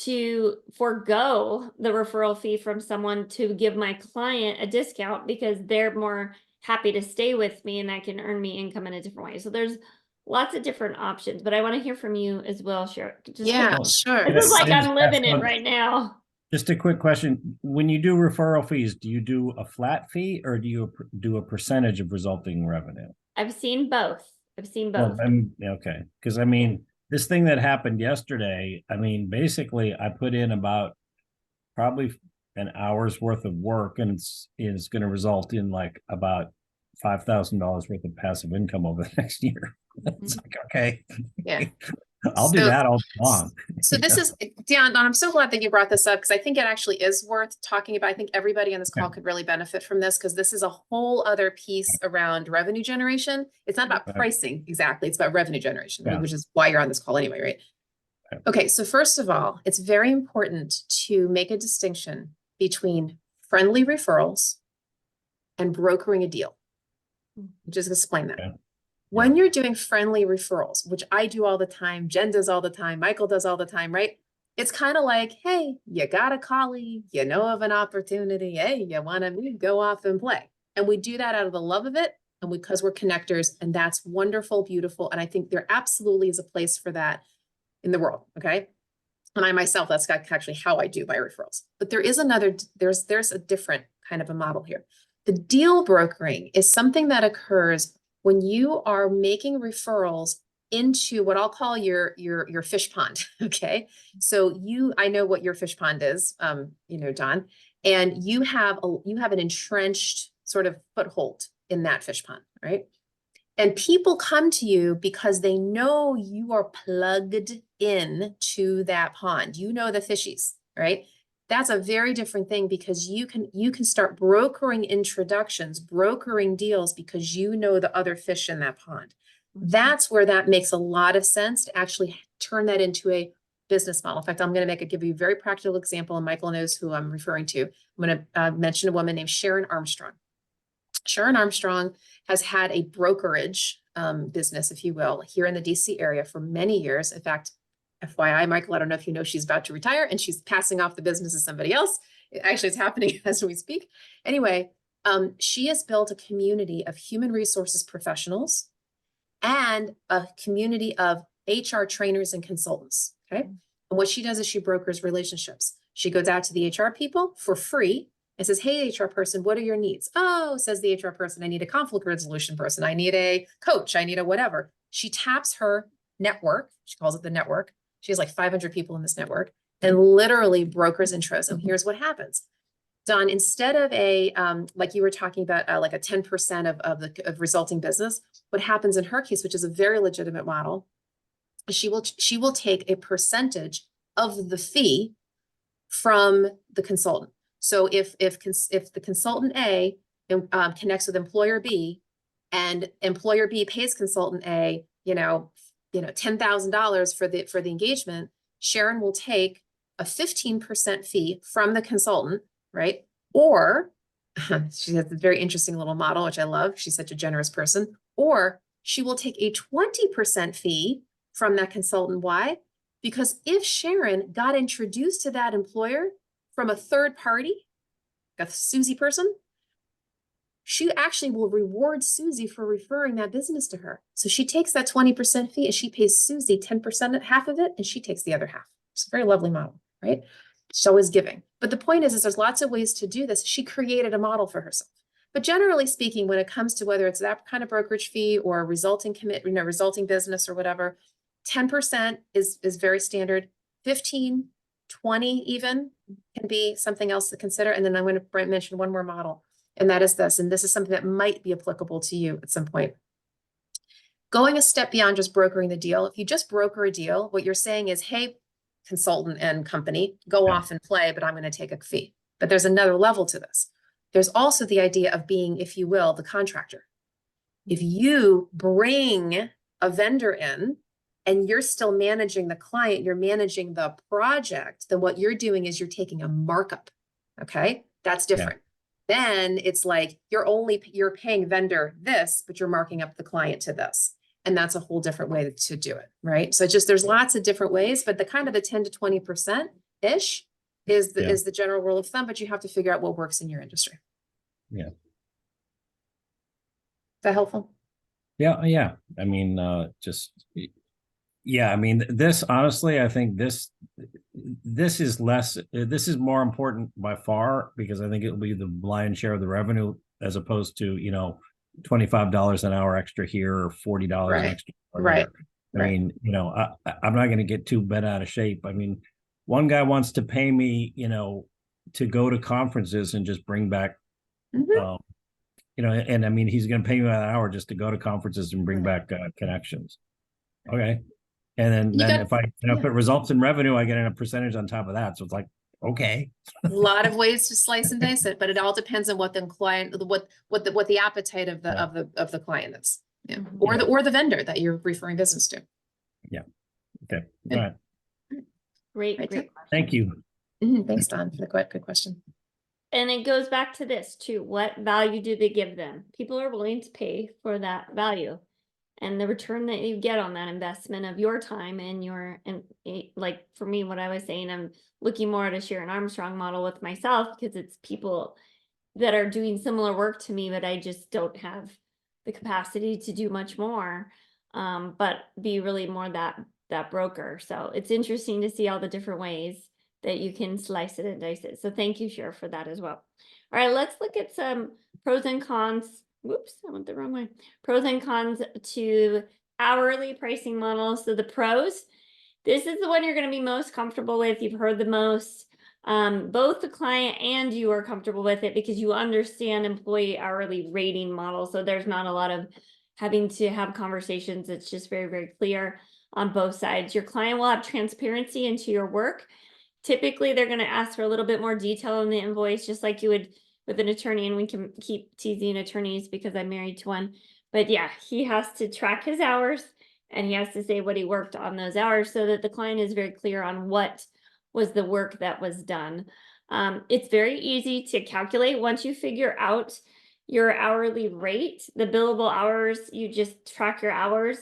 to forego the referral fee from someone to give my client a discount because they're more happy to stay with me and that can earn me income in a different way. So there's lots of different options, but I want to hear from you as well, Sharon.
Yeah, sure.
This is like
Yes,
I'm living it
yes.
right now.
Just a quick question. When you do referral fees, do you do a flat fee or do you do a percentage of resulting revenue?
I've seen both.
Well, okay. Because this thing that happened yesterday, basically I put in about probably an hour's worth of work and it's going to result in like about $5,000 worth of passive income over the next year. It's like, okay.
Yeah.
I'll do that all day long.
So this is, Dion, I'm so glad that you brought this up because I think it actually is worth talking about. I think everybody on this call could really benefit from this because this is a whole other piece around revenue generation. It's not about pricing exactly, it's about revenue generation,
Yeah.
which is why you're on this call anyway, right? Okay, so first of all, it's very important to make a distinction between friendly referrals and brokering a deal. Just explain that.
Okay.
When you're doing friendly referrals, which I do all the time, Jen does all the time, Michael does all the time, right? It's kind of like, hey, you got a colleague, you know of an opportunity, hey, you want to go off and play. And we do that out of the love of it and because we're connectors, and that's wonderful, beautiful. And I think there absolutely is a place for that in the world, okay? And I myself, that's actually how I do my referrals. But there is there's a different kind of a model here. The deal brokering is something that occurs when you are making referrals into what I'll call your fish pond, okay? So I know what your fish pond is, Don, and you have an entrenched sort of foothold in that fish pond, right? And people come to you because they know you are plugged in to that pond. You know the fishies, right? That's a very different thing because you can start brokering introductions, brokering deals because you know the other fish in that pond. That's where that makes a lot of sense to actually turn that into a business model. In fact, I'm going to give you a very practical example, and Michael knows who I'm referring to. I'm going to mention a woman named Sharon Armstrong. Sharon Armstrong has had a brokerage business, if you will, here in the DC area for many years. In fact, FYI, Michael, I don't know if you know, she's about to retire and she's passing off the business to somebody else. Actually, it's happening as we speak. Anyway, she has built a community of human resources professionals and a community of HR trainers and consultants, okay? And what she does is she brokers relationships. She goes out to the HR people for free and says, hey, HR person, what are your needs? Oh, says the HR person, I need a conflict resolution person. I need a coach. I need a whatever. She taps her network. She calls it the network. She has like 500 people in this network and literally brokers intros. And here's what happens. Don, instead of like you were talking about, like a 10% of resulting business, what happens in her case, which is a very legitimate model, she will take a percentage of the fee from the consultant. So if the consultant A connects with employer B, and employer B pays consultant A, $10,000 for the engagement, Sharon will take a 15% fee from the consultant, right? Or she has a very interesting little model, which I love. She's such a generous person. Or she will take a 20% fee from that consultant. Why? Because if Sharon got introduced to that employer from a third party, a Susie person, she actually will reward Susie for referring that business to her. So she takes that 20% fee and she pays Susie 10%, half of it, and she takes the other half. It's a very lovely model, right? She's always giving. But the point is there's lots of ways to do this. She created a model for herself. But generally speaking, when it comes to whether it's that kind of brokerage fee or resulting resulting business or whatever, 10% is very standard. 15, 20 even can be something else to consider. And then I'm going to mention one more model. And that is this, and this is something that might be applicable to you at some point. Going a step beyond just brokering the deal. If you just broker a deal, what you're saying is, hey, consultant and company, go off and play, but I'm going to take a fee. But there's another level to this. There's also the idea of being, if you will, the contractor. If you bring a vendor in and you're still managing the client, you're managing the project, then what you're doing is you're taking a markup. Okay, that's different. Then it's like you're paying vendor this, but you're marking up the client to this. And that's a whole different way to do it, right? So just there's lots of different ways, but the kind of the 10 to 20% ish is the general rule of thumb, but you have to figure out what works in your industry.
Yeah.
Is that helpful?
Yeah. I mean, I mean, this, honestly, I think this is more important by far, because I think it'll be the lion's share of the revenue, as opposed to, $25 an hour extra here or $40 an extra.
Right.
I mean, I'm not going to get too bent out of shape. I mean, one guy wants to pay me, to go to conferences and just bring back, and I mean, he's going to pay me an hour just to go to conferences and bring back connections. Okay. And then if it results in revenue, I get a percentage on top of that. So it's like, okay.
A lot of ways to slice and dice it, but it all depends on what the client, what the appetite of the client is. Yeah. Or the vendor that you're referring business to.
Yeah. Okay. All right.
Great.
Thank you.
Thanks, Don, for the good question.
And it goes back to this too. What value do they give them? People are willing to pay for that value. And the return that you get on that investment of your time and like for me, what I was saying, I'm looking more at a Sharon Armstrong model with myself, because it's people that are doing similar work to me, but I just don't have the capacity to do much more, but be really more that broker. So it's interesting to see all the different ways that you can slice it and dice it. So thank you, Cher, for that as well. All right, let's look at some pros and cons. Whoops, I went the wrong way. Pros and cons to hourly pricing models. So the pros, this is the one you're going to be most comfortable with. You've heard the most. Both the client and you are comfortable with it because you understand employee hourly rating model. So there's not a lot of having to have conversations. It's just very, very clear on both sides. Your client will have transparency into your work. Typically, they're going to ask for a little bit more detail in the invoice, just like you would with an attorney, and we can keep teasing attorneys because I'm married to one. But yeah, he has to track his hours and he has to say what he worked on those hours so that the client is very clear on what was the work that was done. It's very easy to calculate once you figure out your hourly rate, the billable hours, you just track your hours.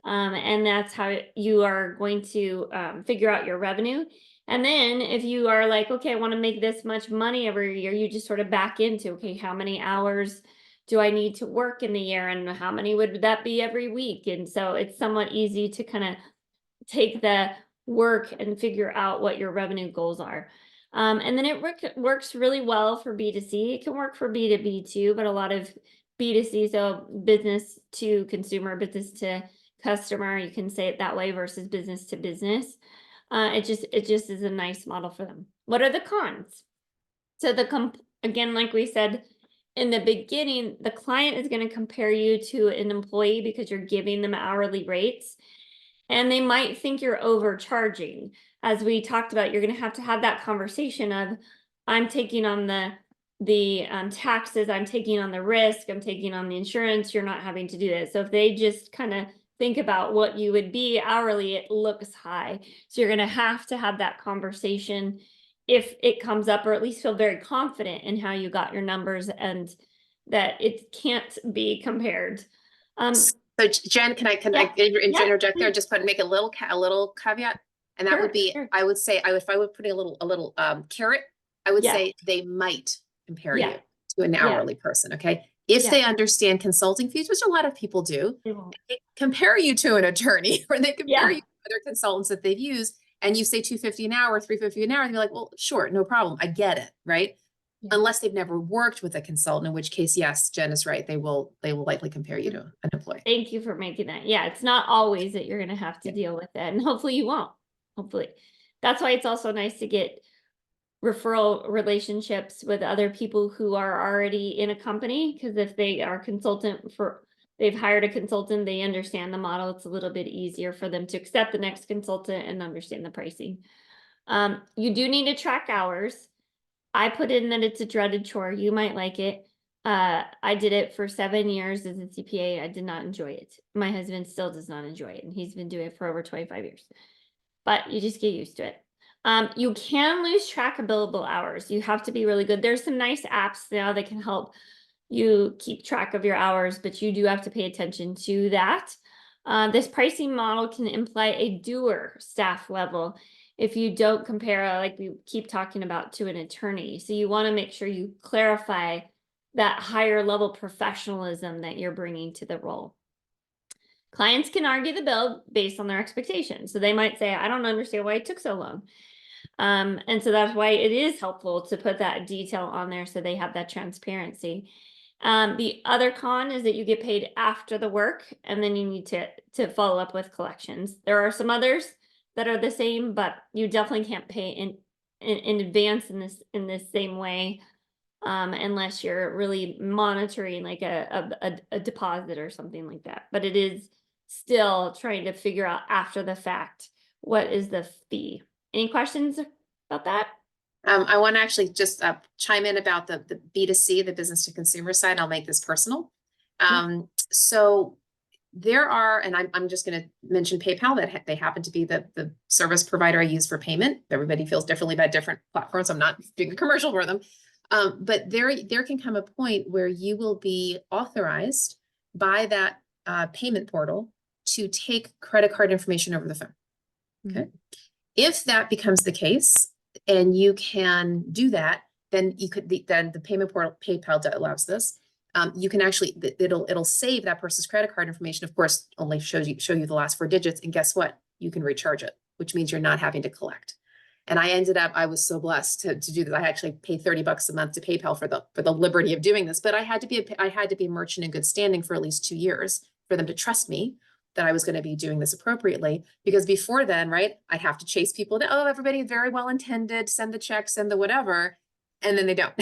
And that's how you are going to figure out your revenue. And then if you are like, okay, I want to make this much money every year, you just sort of back into, okay, how many hours do I need to work in the year and how many would that be every week? And so it's somewhat easy to kind of take the work and figure out what your revenue goals are. And then it works really well for B2C. It can work for B2B too, but a lot of B2C, so business to consumer, business to customer, you can say it that way versus business to business. It just is a nice model for them. What are the cons? So again, like we said in the beginning, the client is going to compare you to an employee because you're giving them hourly rates, and they might think you're overcharging. As we talked about, you're going to have that conversation of, I'm taking on the taxes, I'm taking on the risk, I'm taking on the insurance, you're not having to do this. So if they just kind of think about what you would be hourly, it looks high. So you're going to have that conversation if it comes up, or at least feel very confident in how you got your numbers and that it can't be compared.
So Jen, can I
Yeah.
interject there?
Please.
Just make a little caveat, and that would be,
Sure.
I would say, if I would put a little carrot, I would
Yeah.
say they might compare
Yeah.
you to an
Yeah.
hourly person. Okay, if
Yeah.
they understand consulting fees, which a lot of people do,
They won't.
they compare you to an attorney, or they compare
Yeah.
you to other consultants that they've used, and you say $250 an hour, $350 an hour, and you're like, well, sure, no problem, I get it, right?
Yeah.
Unless they've never worked with a consultant, in which case, yes, Jen is right. They will likely compare you to an employee.
Thank you for making that. Yeah, it's not always that you're going to have to deal with that, and hopefully you won't. Hopefully. That's why it's also nice to get referral relationships with other people who are already in a company, because if they are they've hired a consultant, they understand the model, it's a little bit easier for them to accept the next consultant and understand the pricing. You do need to track hours. I put in that it's a dreaded chore. You might like it. I did it for 7 years as a CPA. I did not enjoy it. My husband still does not enjoy it, and he's been doing it for over 25 years. But you just get used to it. You can lose track of billable hours. You have to be really good. There's some nice apps now that can help you keep track of your hours, but you do have to pay attention to that. This pricing model can imply a doer staff level if you don't compare, like we keep talking about, to an attorney. So you want to make sure you clarify that higher level professionalism that you're bringing to the role. Clients can argue the bill based on their expectations. So they might say, I don't understand why it took so long. And so that's why it is helpful to put that detail on there so they have that transparency. The other con is that you get paid after the work, and then you need to follow up with collections. There are some others that are the same, but you definitely can't pay in advance in this same way, unless you're really monitoring like a deposit or something like that. But it is still trying to figure out after the fact, what is the fee? Any questions about that?
I want to actually just chime in about the B2C, the business to consumer side. I'll make this personal. So there are, and I'm just going to mention PayPal, that they happen to be the service provider I use for payment. Everybody feels differently about different platforms. I'm not doing a commercial for them. But there can come a point where you will be authorized by that payment portal to take credit card information over the phone. Okay. If that becomes the case, and you can do that, then then the payment portal, PayPal, allows this. You can actually, it'll save that person's credit card information. Of course, only show you the last 4 digits, and guess what? You can recharge it, which means you're not having to collect. And I was so blessed to do this. I actually pay $30 a month to PayPal for the liberty of doing this, but I had to be a merchant in good standing for at least 2 years for them to trust me that I was going to be doing this appropriately. Because before then, right, I'd have to chase people to, oh, everybody is very well intended, send the check, send the whatever, and then they don't,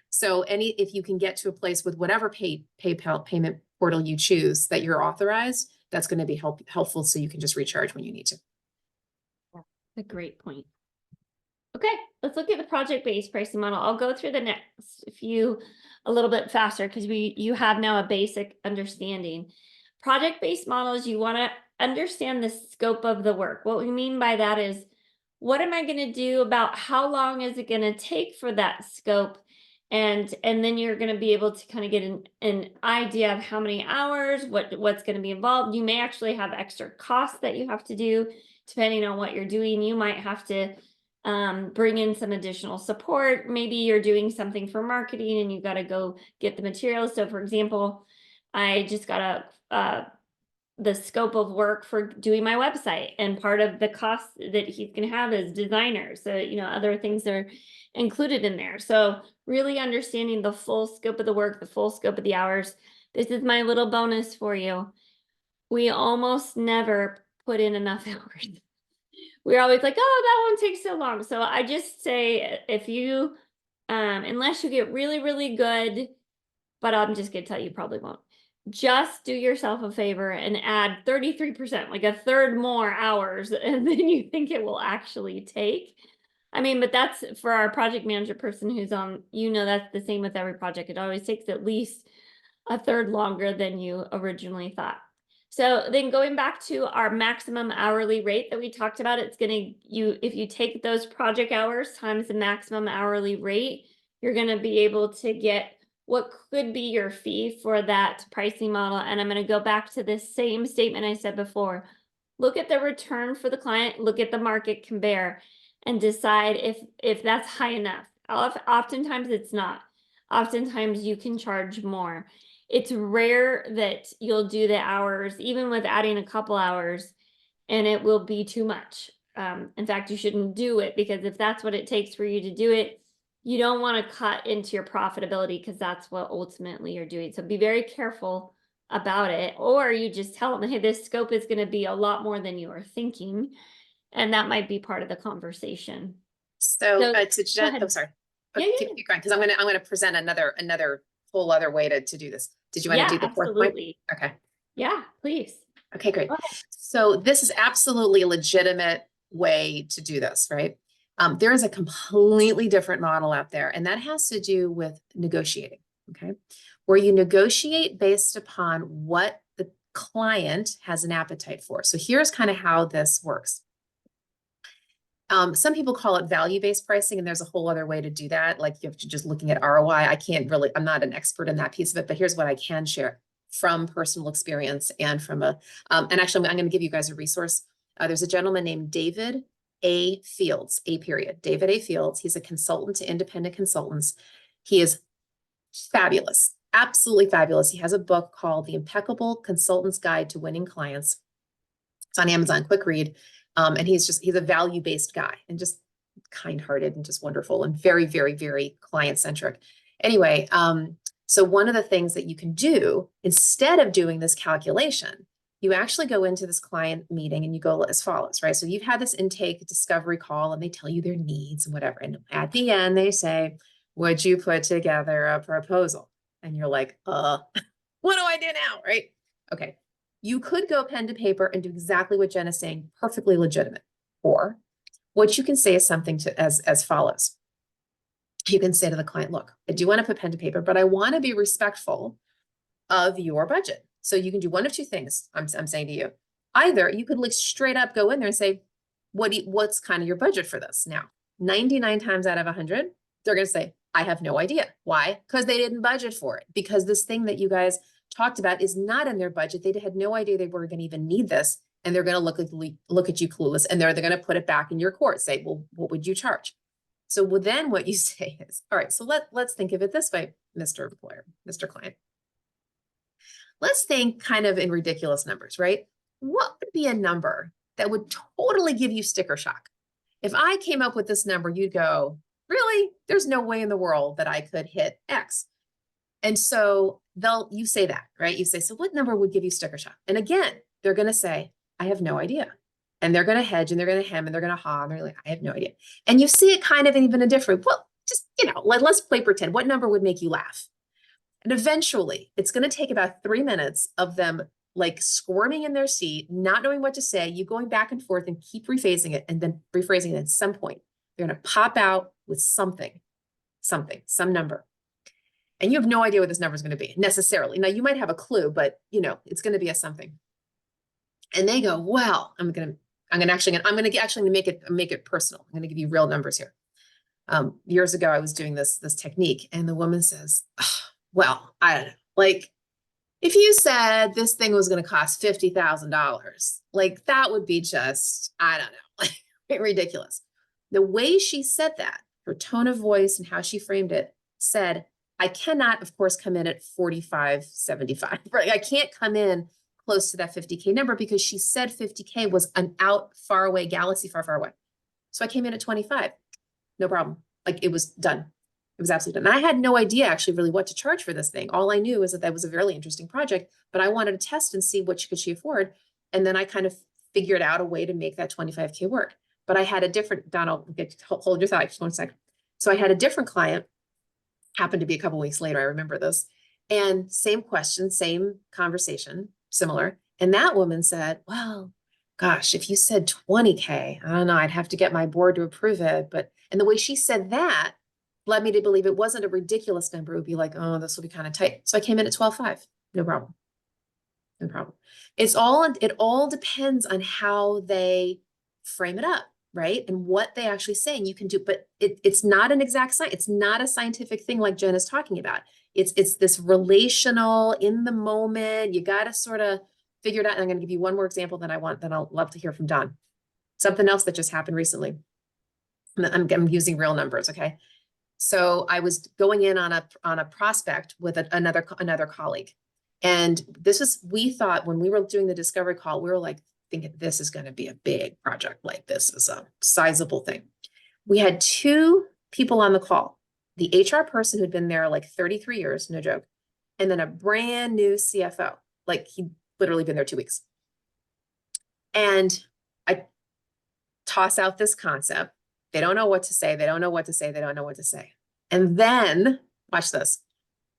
So if you can get to a place with whatever PayPal payment portal you choose that you're authorized, that's going to be helpful, so you can just recharge when you need to.
A great point. Okay, let's look at the project-based pricing model. I'll go through the next few a little bit faster because you have now a basic understanding. Project-based models, you want to understand the scope of the work. What we mean by that is, what am I going to do about how long is it going to take for that scope? And then you're going to be able to kind of get an idea of how many hours, what's going to be involved. You may actually have extra costs that you have to do depending on what you're doing. You might have to bring in some additional support. Maybe you're doing something for marketing and you got to go get the materials. So for example, I just got the scope of work for doing my website, and part of the cost that he's going to have is designers. So, other things are included in there. So really understanding the full scope of the work, the full scope of the hours. This is my little bonus for you. We almost never put in enough hours. We're always like, oh, that one takes so long. So I just say, if you, unless you get really, really good, but I'm just going to tell you, probably won't. Just do yourself a favor and add 33%, like a third more hours than you think it will actually take. I mean, but that's for our project manager person who's on, that's the same with every project. It always takes at least a third longer than you originally thought. So then going back to our maximum hourly rate that we talked about, it's gonna, if you take those project hours times the maximum hourly rate, you're gonna be able to get what could be your fee for that pricing model. And I'm gonna go back to this same statement I said before. Look at the return for the client, look at the market compare, and decide if that's high enough. Oftentimes it's not. Oftentimes you can charge more. It's rare that you'll do the hours, even with adding a couple hours, and it will be too much. In fact, you shouldn't do it, because if that's what it takes for you to do it, you don't want to cut into your profitability, because that's what ultimately you're doing. So be very careful about it, or you just tell them, hey, this scope is going to be a lot more than you are thinking, and that might be part of the conversation.
So,
So,
to Jen,
ahead.
I'm sorry.
Yeah,
Keep
yeah,
going, because I'm gonna present another whole other way to do this. Did you want
yeah,
to do the fourth point?
absolutely.
Okay.
Yeah, please.
Okay, great.
Go ahead.
So this is absolutely a legitimate way to do this, right? There is a completely different model out there, and that has to do with negotiating, okay? Where you negotiate based upon what the client has an appetite for. So here's kind of how this works. Some people call it value-based pricing, and there's a whole other way to do that. Like you have to just looking at ROI. I'm not an expert in that piece of it, but here's what I can share from personal experience and from and actually I'm going to give you guys a resource. There's a gentleman named David A. Fields, David A. Fields. He's a consultant to independent consultants. He is fabulous, absolutely fabulous. He has a book called The Impeccable Consultant's Guide to Winning Clients. It's on Amazon, quick read. And he's a value-based guy and just kind-hearted and just wonderful and very, very, very client-centric. Anyway, so one of the things that you can do instead of doing this calculation, you actually go into this client meeting and you go as follows, right? So you've had this intake discovery call and they tell you their needs and whatever. And at the end, they say, would you put together a proposal? And you're like, what do I do now, right? Okay. You could go pen to paper and do exactly what Jen is saying, perfectly legitimate. Or what you can say is something as follows. You can say to the client, look, I do want to put pen to paper, but I want to be respectful of your budget. So you can do one of two things, I'm saying to you. Either you could like straight up go in there and say, what's kind of your budget for this? Now, 99 times out of 100, they're going to say, I have no idea. Why? Because they didn't budget for it. Because this thing that you guys talked about is not in their budget. They had no idea they were going to even need this. And they're going to look at you clueless. And they're going to put it back in your court, say, well, what would you charge? So then what you say is, all right, so let's think of it this way, Mr. Employer, Mr. Client. Let's think kind of in ridiculous numbers, right? What would be a number that would totally give you sticker shock? If I came up with this number, you'd go, really? There's no way in the world that I could hit X. And so you say that, right? You say, so what number would give you sticker shock? And again, they're going to say, I have no idea. And they're going to hedge and they're going to hem and they're going to haw and they're like, I have no idea. And you see it kind of in even a different, well, just, let's play pretend. What number would make you laugh? And eventually it's going to take about 3 minutes of them like squirming in their seat, not knowing what to say, you going back and forth and keep rephrasing it and then rephrasing it. At some point, they're going to pop out with some number. And you have no idea what this number is going to be necessarily. Now you might have a clue, but it's going to be a something. And they go, well, I'm going to actually make it personal. I'm going to give you real numbers here. Years ago, I was doing this technique and the woman says, oh, well, I don't know, like if you said this thing was going to cost $50,000, like that would be just, I don't know, like ridiculous. The way she said that, her tone of voice and how she framed it said, I cannot, of course, come in at 45.75, right? I can't come in close to that 50K number because she said 50K was an far away galaxy, far, far away. So I came in at 25, no problem. Like it was done. It was absolutely done. And I had no idea actually really what to charge for this thing. All I knew is that was a really interesting project, but I wanted to test and see what could she afford. And then I kind of figured out a way to make that 25K work. But I had a different, Donald, hold your thought just 1 second. So I had a different client, happened to be a couple weeks later, I remember this, and same question, same conversation, similar. And that woman said, well, gosh, if you said 20K, I don't know, I'd have to get my board to approve it. And the way she said that led me to believe it wasn't a ridiculous number. It would be like, oh, this will be kind of tight. So I came in at 12.5, no problem. No problem. It all depends on how they frame it up, right? And what they actually saying you can do, but it's not an exact science. It's not a scientific thing like Jen is talking about. It's this relational in the moment. You got to sort of figure it out. And I'm going to give you one more example that I'll love to hear from Don. Something else that just happened recently. I'm using real numbers, okay? So I was going in on a prospect with another colleague. And we thought when we were doing the discovery call, we were like thinking this is going to be a big project, like this is a sizable thing. We had two people on the call, the HR person who'd been there like 33 years, no joke, and then a brand new CFO, like he'd literally been there 2 weeks. And I toss out this concept. They don't know what to say. They don't know what to say. They don't know what to say. And then watch this.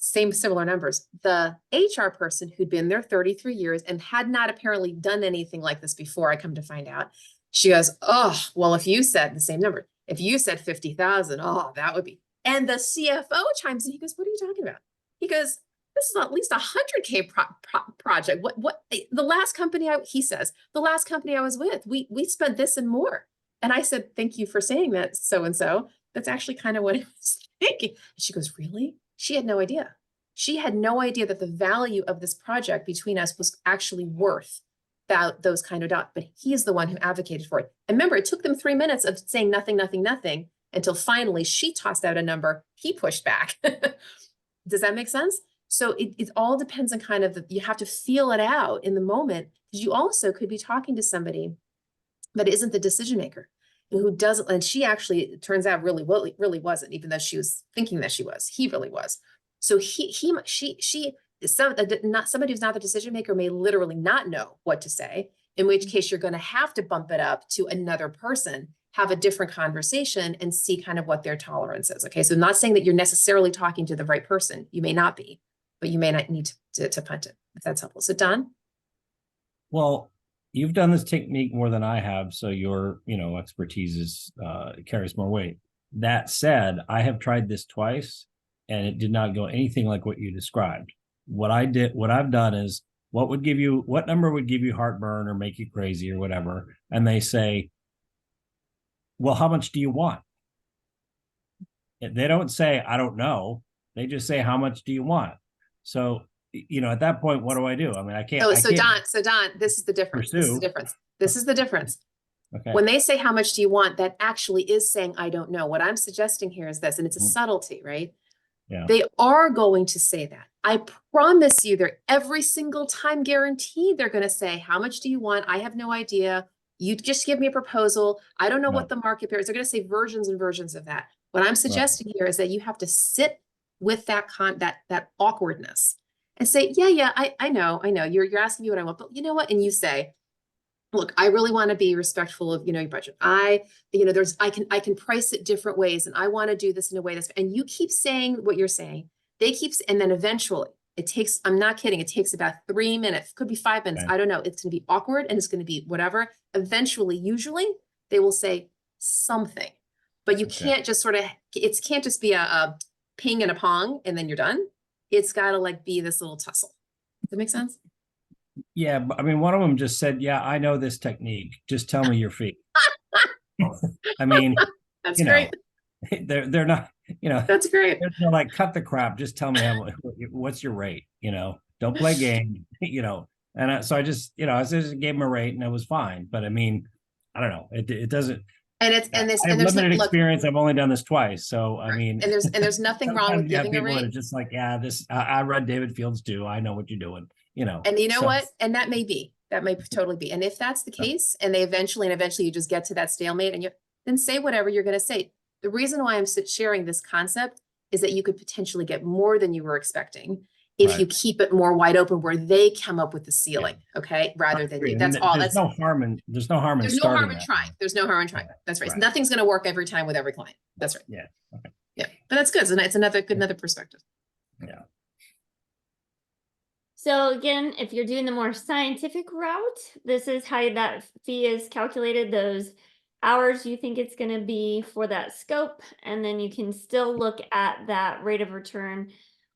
Similar numbers. The HR person who'd been there 33 years and had not apparently done anything like this before, I come to find out, she goes, oh, well, if you said the same number, if you said 50,000, oh, that would be. And the CFO chimes in. He goes, what are you talking about? He goes, this is at least 100K project. What the last company he says, the last company I was with, we spent this and more. And I said, thank you for saying that, so-and-so. That's actually kind of what I was thinking. And she goes, really? She had no idea. She had no idea that the value of this project between us was actually worth those kind of dollars. But he's the one who advocated for it. And remember, it took them 3 minutes of saying nothing, nothing, nothing, until finally she tossed out a number. He pushed back. Does that make sense? So it all depends on kind of you have to feel it out in the moment, because you also could be talking to somebody that isn't the decision maker, who doesn't, and she actually, it turns out really wasn't, even though she was thinking that she was. He really was. So somebody who's not the decision maker may literally not know what to say, in which case you're going to have to bump it up to another person, have a different conversation, and see kind of what their tolerance is. Okay, so I'm not saying that you're necessarily talking to the right person. You may not be, but you may not need to punt it, if that's helpful. So Don?
Well, you've done this technique more than I have, so your expertise carries more weight. That said, I have tried this twice, and it did not go anything like what you described. What I've done is, what number would give you heartburn or make you crazy or whatever, and they say, well, how much do you want? They don't say, I don't know. They just say, how much do you want? So, at that point, what do I do? I mean, I can't.
Oh, so Don, this is the difference. This is the difference. This is the difference.
Okay.
When they say, how much do you want? That actually is saying, I don't know. What I'm suggesting here is this, and it's a subtlety, right?
Yeah.
They are going to say that. I promise you, they're every single time guaranteed they're going to say, how much do you want? I have no idea. You just give me a proposal. I don't know what the market bears. They're going to say versions and versions of that. What I'm suggesting here is that you have to sit with that awkwardness and say, yeah, I know. You're asking me what I want, but you know what? And you say, look, I really want to be respectful of, your budget. I can price it different ways, and I want to do this in a way and you keep saying what you're saying. And then eventually I'm not kidding. It takes about 3 minutes, could be 5 minutes.
Okay.
I don't know. It's going to be awkward and it's going to be whatever. Eventually, usually they will say something, but you can't just it can't just be a ping and a pong and then you're done. It's got to be this little tussle. Does that make sense?
Yeah, but I mean, one of them just said, yeah, I know this technique. Just tell me your fee. I mean,
that's great.
They're not,
that's great.
They're like, cut the crap. Just tell me what's your rate, don't play game, and so I just gave them a rate and it was fine. But I mean, I don't know. It doesn't.
And
I have limited experience. I've only done this twice. So, I mean,
and there's nothing wrong with giving a rate.
That are just like, yeah, I read David Fields too. I know what you're doing,
And what? And that may totally be. And if that's the case, and they eventually you just get to that stalemate, and then say whatever you're going to say. The reason why I'm sharing this concept is that you could potentially get more than you were expecting if you keep it more wide open, where they come up with the ceiling, okay, rather than you. That's all.
There's no harm in trying.
There's no harm in trying. That's right. Nothing's going to work every time with every client. That's right.
Yeah. Okay.
Yeah, but that's good. It's another perspective.
Yeah.
So again, if you're doing the more scientific route, this is how that fee is calculated, those hours you think it's going to be for that scope, and then you can still look at that rate of return.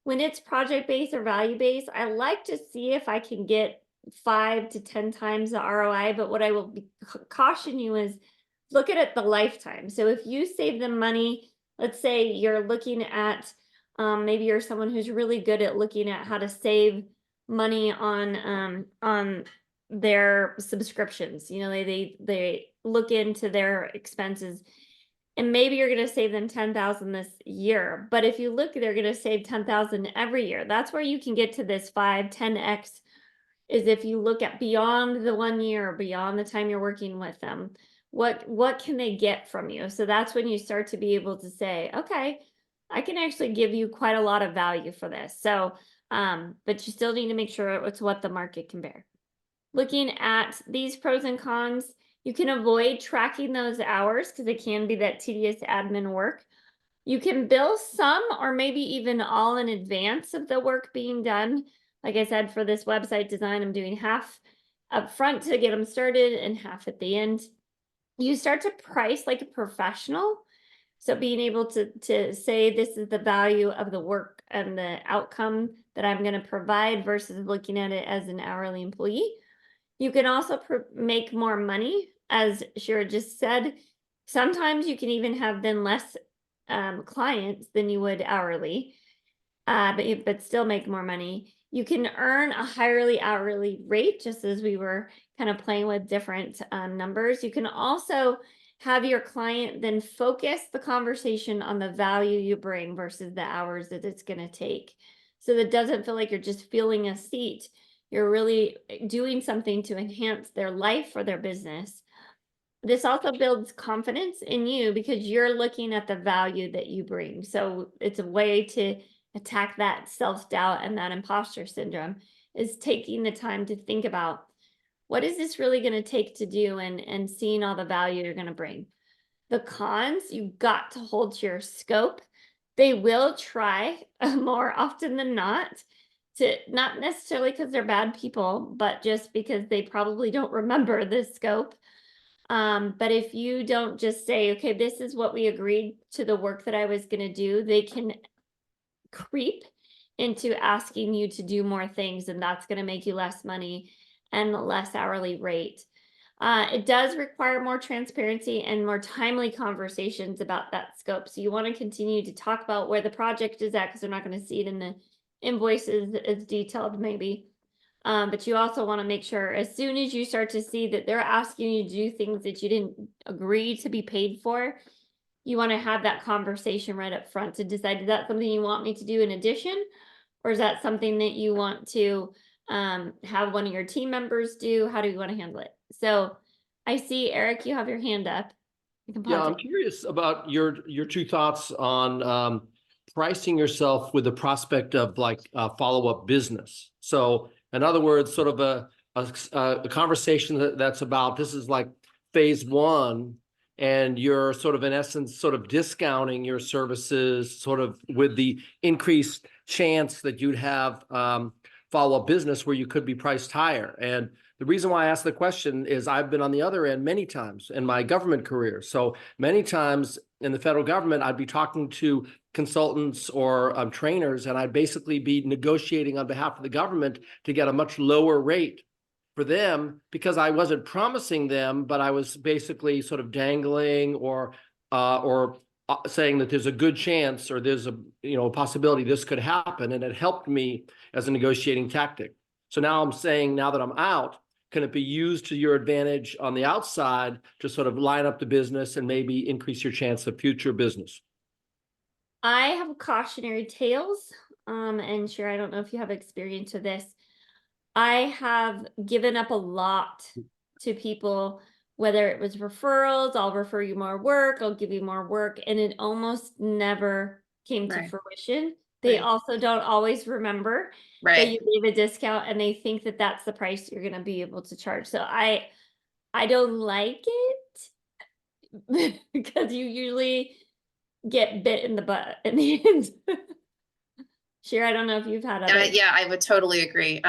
When it's project-based or value-based, I like to see if I can get 5 to 10 times the ROI, but what I will caution you is look at it the lifetime. So if you save them money, let's say you're looking at, maybe you're someone who's really good at looking at how to save money on their subscriptions. You know, they look into their expenses, and maybe you're going to save them 10,000 this year. But if you look, they're going to save 10,000 every year. That's where you can get to this 5-10x, is if you look at beyond the 1 year, beyond the time you're working with them, what can they get from you? So that's when you start to be able to say, okay, I can actually give you quite a lot of value for this. So, but you still need to make sure it's what the market can bear. Looking at these pros and cons, you can avoid tracking those hours because it can be that tedious admin work. You can bill some or maybe even all in advance of the work being done. Like I said, for this website design, I'm doing half up front to get them started and half at the end. You start to price like a professional. So being able to say this is the value of the work and the outcome that I'm going to provide versus looking at it as an hourly employee. You can also make more money, as Shira just said. Sometimes you can even have then less clients than you would hourly, but still make more money. You can earn a higher hourly rate, just as we were kind of playing with different numbers. You can also have your client then focus the conversation on the value you bring versus the hours that it's going to take. So that doesn't feel like you're just filling a seat. You're really doing something to enhance their life or their business. This also builds confidence in you because you're looking at the value that you bring. So it's a way to attack that self-doubt and that imposter syndrome, is taking the time to think about, what is this really going to take to do, and seeing all the value you're going to bring. The cons, you've got to hold to your scope. They will try more often than not, to not necessarily because they're bad people, but just because they probably don't remember the scope. But if you don't just say, okay, this is what we agreed to the work that I was going to do, they can creep into asking you to do more things, and that's going to make you less money and less hourly rate. It does require more transparency and more timely conversations about that scope. So you want to continue to talk about where the project is at, because they're not going to see it in the invoices as detailed maybe. But you also want to make sure, as soon as you start to see that they're asking you to do things that you didn't agree to be paid for, you want to have that conversation right up front to decide, is that something you want me to do in addition? Or is that something that you want to have one of your team members do? How do you want to handle it? So I see, Eric, you have your hand up. You can
Yeah,
pause
I'm curious about your two thoughts on pricing yourself with the prospect of like follow-up business. So in other words, sort of a conversation that's about, this is like phase one, and you're sort of in essence sort of discounting your services sort of with the increased chance that you'd have follow-up business where you could be priced higher. And the reason why I ask the question is I've been on the other end many times in my government career. So many times in the federal government, I'd be talking to consultants or trainers, and I'd basically be negotiating on behalf of the government to get a much lower rate for them, because I wasn't promising them, but I was basically sort of dangling or saying that there's a good chance, or there's a possibility this could happen, and it helped me as a negotiating tactic. So now I'm saying, now that I'm out, can it be used to your advantage on the outside to sort of line up the business and maybe increase your chance of future business?
I have cautionary tales. And sure, I don't know if you have experience with this. I have given up a lot to people, whether it was referrals, I'll refer you more work, I'll give you more work, and it almost never came to fruition. They also don't always remember that you gave a discount, and they think that that's the price you're going to be able to charge. So I don't like it because you usually get bit in the butt in the end. Sure, I don't know if you've had other.
Yeah, I would totally agree.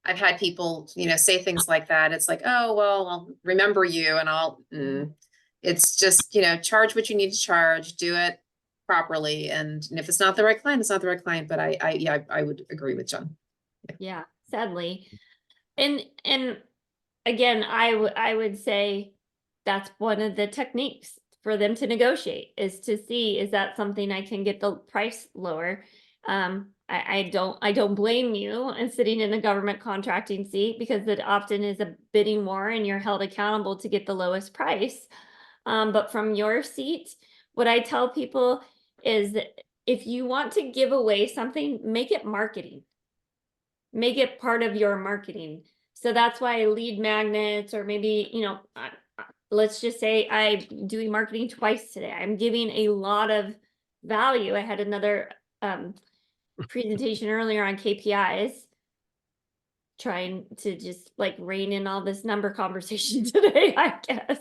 I've had people, say things like that. It's like, oh, well, I'll remember you, and it's just, charge what you need to charge, do it properly. And if it's not the right client, it's not the right client. But I would agree with John.
Yeah, sadly. And again, I would say that's one of the techniques for them to negotiate, is to see, is that something I can get the price lower? I don't blame you and sitting in a government contracting seat, because it often is a bidding war and you're held accountable to get the lowest price. But from your seat, what I tell people is that if you want to give away something, make it marketing. Make it part of your marketing. So that's why lead magnets, or maybe, let's just say I'm doing marketing twice today. I'm giving a lot of value. I had another presentation earlier on KPIs, trying to just like rein in all this number conversation today, I guess.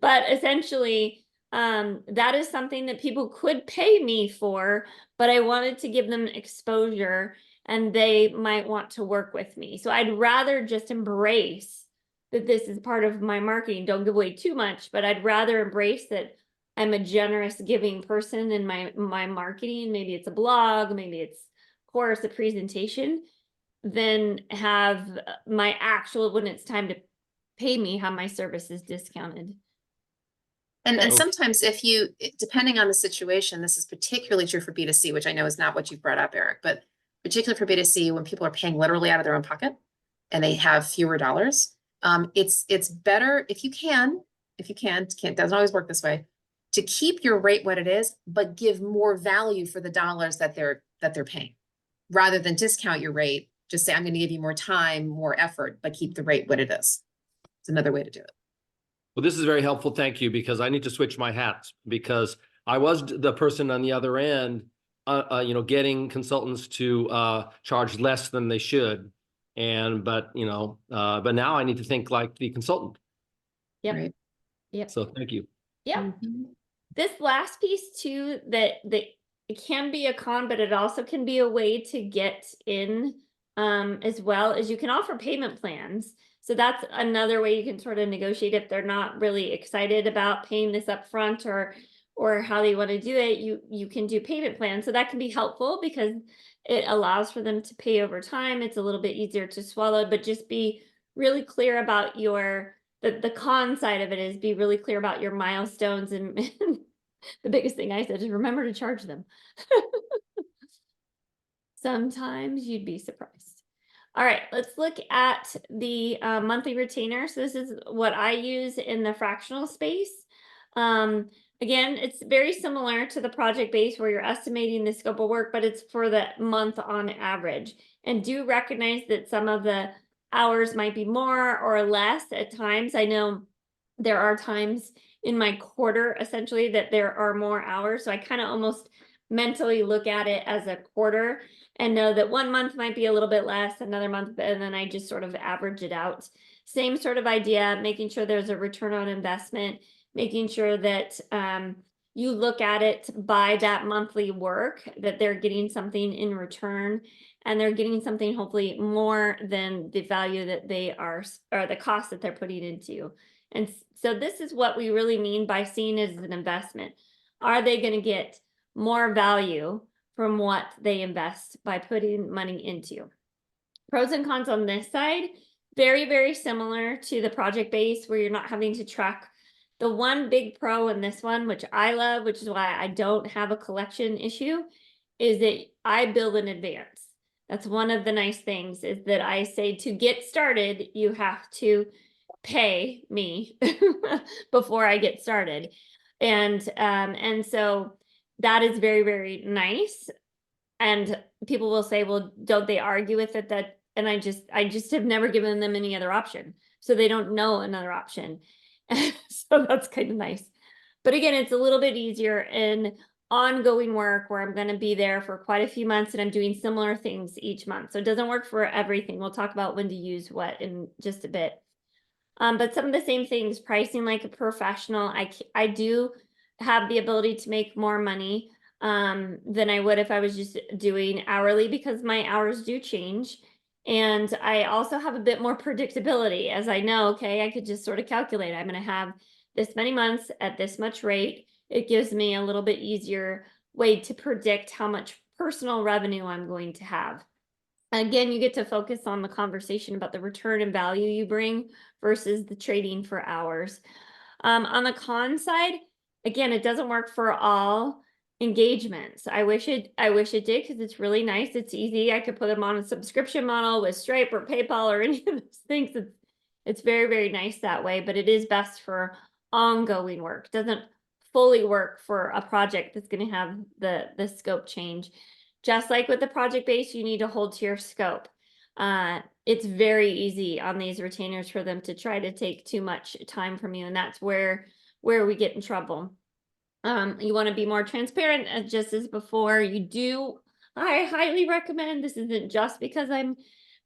But essentially, that is something that people could pay me for, but I wanted to give them exposure and they might want to work with me. So I'd rather just embrace that this is part of my marketing. Don't give away too much, but I'd rather embrace that I'm a generous giving person in my marketing. Maybe it's a blog, maybe it's a course, a presentation, than have my actual, when it's time to pay me, have my services discounted.
And
Okay.
sometimes depending on the situation, this is particularly true for B2C, which I know is not what you've brought up, Eric, but particularly for B2C, when people are paying literally out of their own pocket and they have fewer dollars, it's better if you can, doesn't always work this way, to keep your rate what it is, but give more value for the dollars that they're paying, rather than discount your rate. Just say, I'm going to give you more time, more effort, but keep the rate what it is. It's another way to do it.
Well, this is very helpful. Thank you, because I need to switch my hats, because I was the person on the other end, getting consultants to charge less than they should. But now I need to think like the consultant.
Yep.
Right.
Yep.
So thank you.
Yep.
Mhm.
This last piece too, that it can be a con, but it also can be a way to get in, as well, as you can offer payment plans. So that's another way you can sort of negotiate if they're not really excited about paying this up front, or how they want to do it. You can do payment plans. So that can be helpful because it allows for them to pay over time. It's a little bit easier to swallow, but just be really clear about the con side of it is be really clear about your milestones. And the biggest thing I said is remember to charge them. Sometimes you'd be surprised. All right, let's look at the monthly retainer. So this is what I use in the fractional space. Again, it's very similar to the project base where you're estimating the scope of work, but it's for the month on average. And do recognize that some of the hours might be more or less at times. I know there are times in my quarter, essentially, that there are more hours. So I kind of almost mentally look at it as a quarter and know that one month might be a little bit less, another month, and then I just sort of average it out. Same sort of idea, making sure there's a return on investment, making sure that you look at it by that monthly work, that they're getting something in return, and they're getting something hopefully more than the value that they are, or the cost that they're putting into. And so this is what we really mean by seeing it as an investment. Are they going to get more value from what they invest by putting money into? Pros and cons on this side, very, very similar to the project base where you're not having to track. The one big pro in this one, which I love, which is why I don't have a collection issue, is that I bill in advance. That's one of the nice things, is that I say to get started, you have to pay me before I get started. And so that is very, very nice. And people will say, well, don't they argue with it? And I just have never given them any other option. So they don't know another option. So that's kind of nice. But again, it's a little bit easier in ongoing work where I'm going to be there for quite a few months and I'm doing similar things each month. So it doesn't work for everything. We'll talk about when to use what in just a bit. But some of the same things, pricing like a professional, I do have the ability to make more money than I would if I was just doing hourly, because my hours do change. And I also have a bit more predictability, as I know, okay, I could just sort of calculate, I'm going to have this many months at this much rate. It gives me a little bit easier way to predict how much personal revenue I'm going to have. Again, you get to focus on the conversation about the return and value you bring versus the trading for hours. On the con side, again, it doesn't work for all engagements. I wish it did, because it's really nice. It's easy. I could put them on a subscription model with Stripe or PayPal or any of those things. It's very, very nice that way, but it is best for ongoing work. Doesn't fully work for a project that's going to have the scope change. Just like with the project base, you need to hold to your scope. It's very easy on these retainers for them to try to take too much time from you, and that's where we get in trouble. You want to be more transparent, just as before. I highly recommend, this isn't just because I'm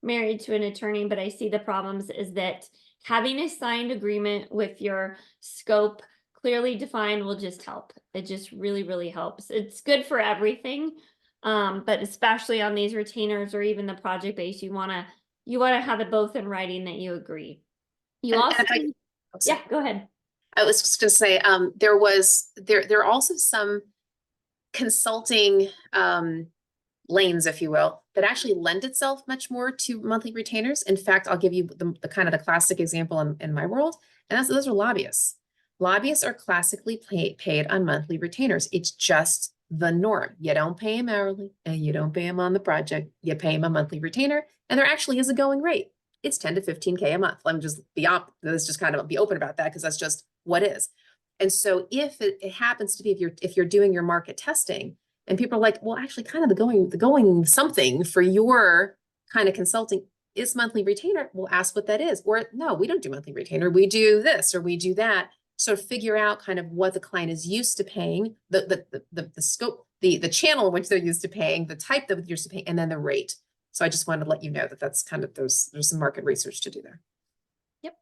married to an attorney, but I see the problems, is that having a signed agreement with your scope clearly defined will just help. It just really, really helps. It's good for everything. But especially on these retainers or even the project base, you want to have it both in writing that you agree. You
And
also,
if I- oh, sorry.
yeah, go ahead.
I was just gonna say, there are also some consulting lanes, if you will, that actually lend itself much more to monthly retainers. In fact, I'll give you the kind of the classic example in my world, and those are lobbyists. Lobbyists are classically paid on monthly retainers. It's just the norm. You don't pay them hourly, and you don't pay them on the project. You pay them a monthly retainer, and there actually is a going rate. It's 10 to 15K a month. Let me just let's just kind of be open about that, because that's just what is. And so if it happens to be, if you're doing your market testing and people are like, well, actually kind of the going something for your kind of consulting is monthly retainer, we'll ask what that is. Or no, we don't do monthly retainer. We do this or we do that. So figure out kind of what the client is used to paying, the scope, the channel in which they're used to paying, the type that they're used to paying, and then the rate. So I just wanted to let you know that that's kind of there's some market research to do there.
Yep.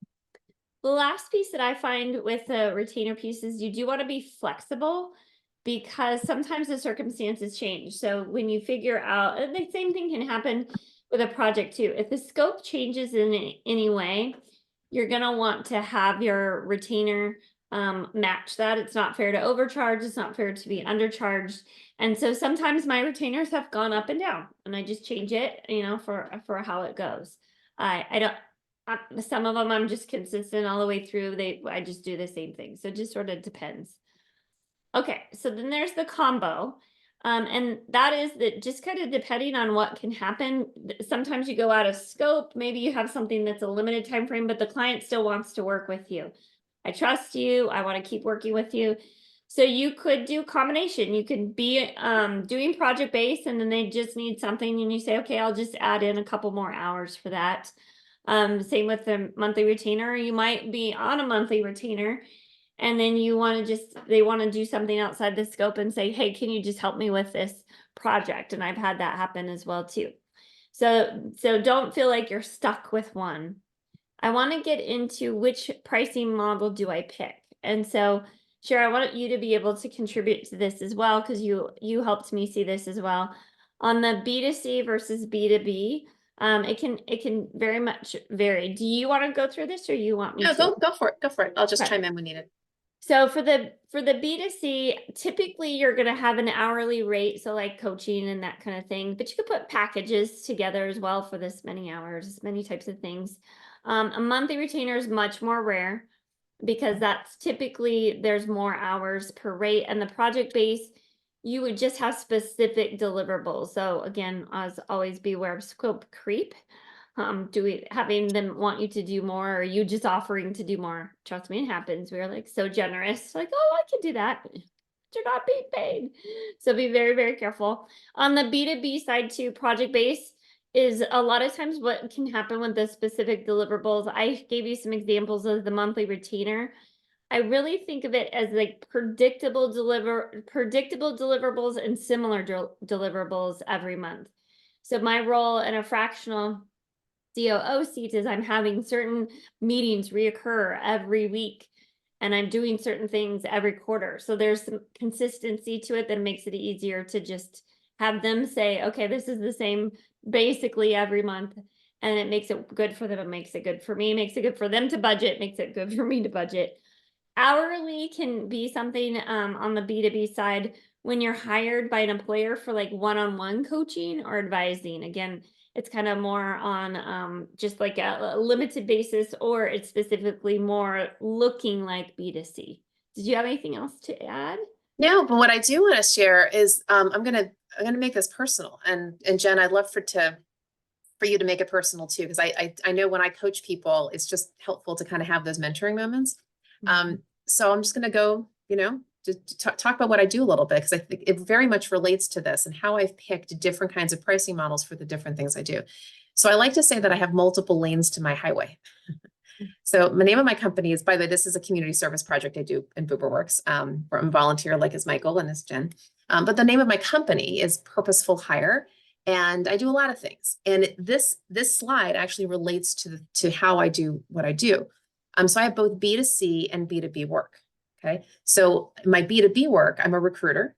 The last piece that I find with the retainer piece is you do want to be flexible, because sometimes the circumstances change. So when you figure out, and the same thing can happen with a project too. If the scope changes in any way, you're going to want to have your retainer match that. It's not fair to overcharge. It's not fair to be undercharged. And so sometimes my retainers have gone up and down, and I just change it, for how it goes. I don't, some of them I'm just consistent all the way through. I just do the same thing. So it just sort of depends. Okay, so then there's the combo. And that is that, just kind of depending on what can happen. Sometimes you go out of scope. Maybe you have something that's a limited time frame, but the client still wants to work with you. I trust you. I want to keep working with you. So you could do a combination. You could be doing project based, and then they just need something, and you say, okay, I'll just add in a couple more hours for that. Same with the monthly retainer. You might be on a monthly retainer, and then they want to do something outside the scope and say, hey, can you just help me with this project? And I've had that happen as well too. So don't feel like you're stuck with one. I want to get into which pricing model do I pick. And so, Shira, I want you to be able to contribute to this as well, because you helped me see this as well. On the B2C versus B2B, it can very much vary. Do you want to go through this, or you want me
No,
to?
go for it. Go for it. I'll just
Okay.
chime in when needed.
So for the B2C, typically you're going to have an hourly rate, so like coaching and that kind of thing, but you could put packages together as well for this many hours, many types of things. A monthly retainer is much more rare, because that's typically there's more hours per rate, and the project base, you would just have specific deliverables. So again, as always, beware of scope creep. Having them want you to do more, or you just offering to do more. Trust me, it happens. We're like so generous, like, oh, I can do that, but you're not being paid. So be very, very careful. On the B2B side too, project base is a lot of times what can happen with the specific deliverables. I gave you some examples of the monthly retainer. I really think of it as like predictable deliverables and similar deliverables every month. So my role in a fractional COO seat is I'm having certain meetings reoccur every week, and I'm doing certain things every quarter. So there's some consistency to it that makes it easier to just have them say, okay, this is the same basically every month. And it makes it good for them. It makes it good for me, makes it good for them to budget, makes it good for me to budget. Hourly can be something on the B2B side when you're hired by an employer for like one-on-one coaching or advising. Again, it's kind of more on just like a limited basis, or it's specifically more looking like B2C. Did you have anything else to add?
No, but what I do want to share is I'm gonna make this personal, and Jen, I'd love for you to make it personal too, because I know when I coach people, it's just helpful to kind of have those mentoring moments. So I'm just gonna go, just talk about what I do a little bit, because I think it very much relates to this and how I've picked different kinds of pricing models for the different things I do. So I like to say that I have multiple lanes to my highway. So the name of my company is, by the way, this is a community service project I do in BoomerWorks, where I'm a volunteer like as Michael and as Jen. But the name of my company is Purposeful Hire, and I do a lot of things. And this slide actually relates to how I do what I do. So I have both B2C and B2B work. Okay. So my B2B work, I'm a recruiter.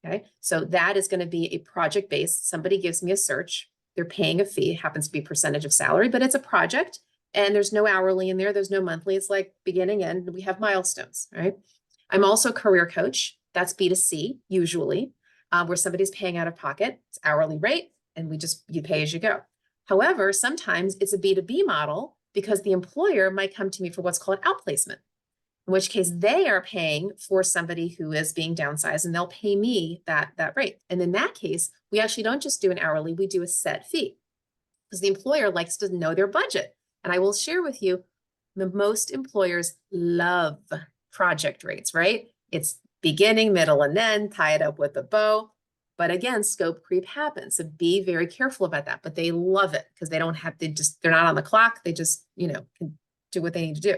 Okay. So that is going to be a project based. Somebody gives me a search. They're paying a fee. It happens to be percentage of salary, but it's a project. And there's no hourly in there. There's no monthly. It's like beginning, end. We have milestones, right? I'm also a career coach. That's B2C usually, where somebody's paying out of pocket. It's hourly rate, and you pay as you go. However, sometimes it's a B2B model because the employer might come to me for what's called outplacement, in which case they are paying for somebody who is being downsized, and they'll pay me that rate. And in that case, we actually don't just do an hourly, we do a set fee, because the employer likes to know their budget. And I will share with you, most employers love project rates, right? It's beginning, middle, and end, tie it up with a bow. But again, scope creep happens. So be very careful about that. But they love it because they're not on the clock. They just, can do what they need to do.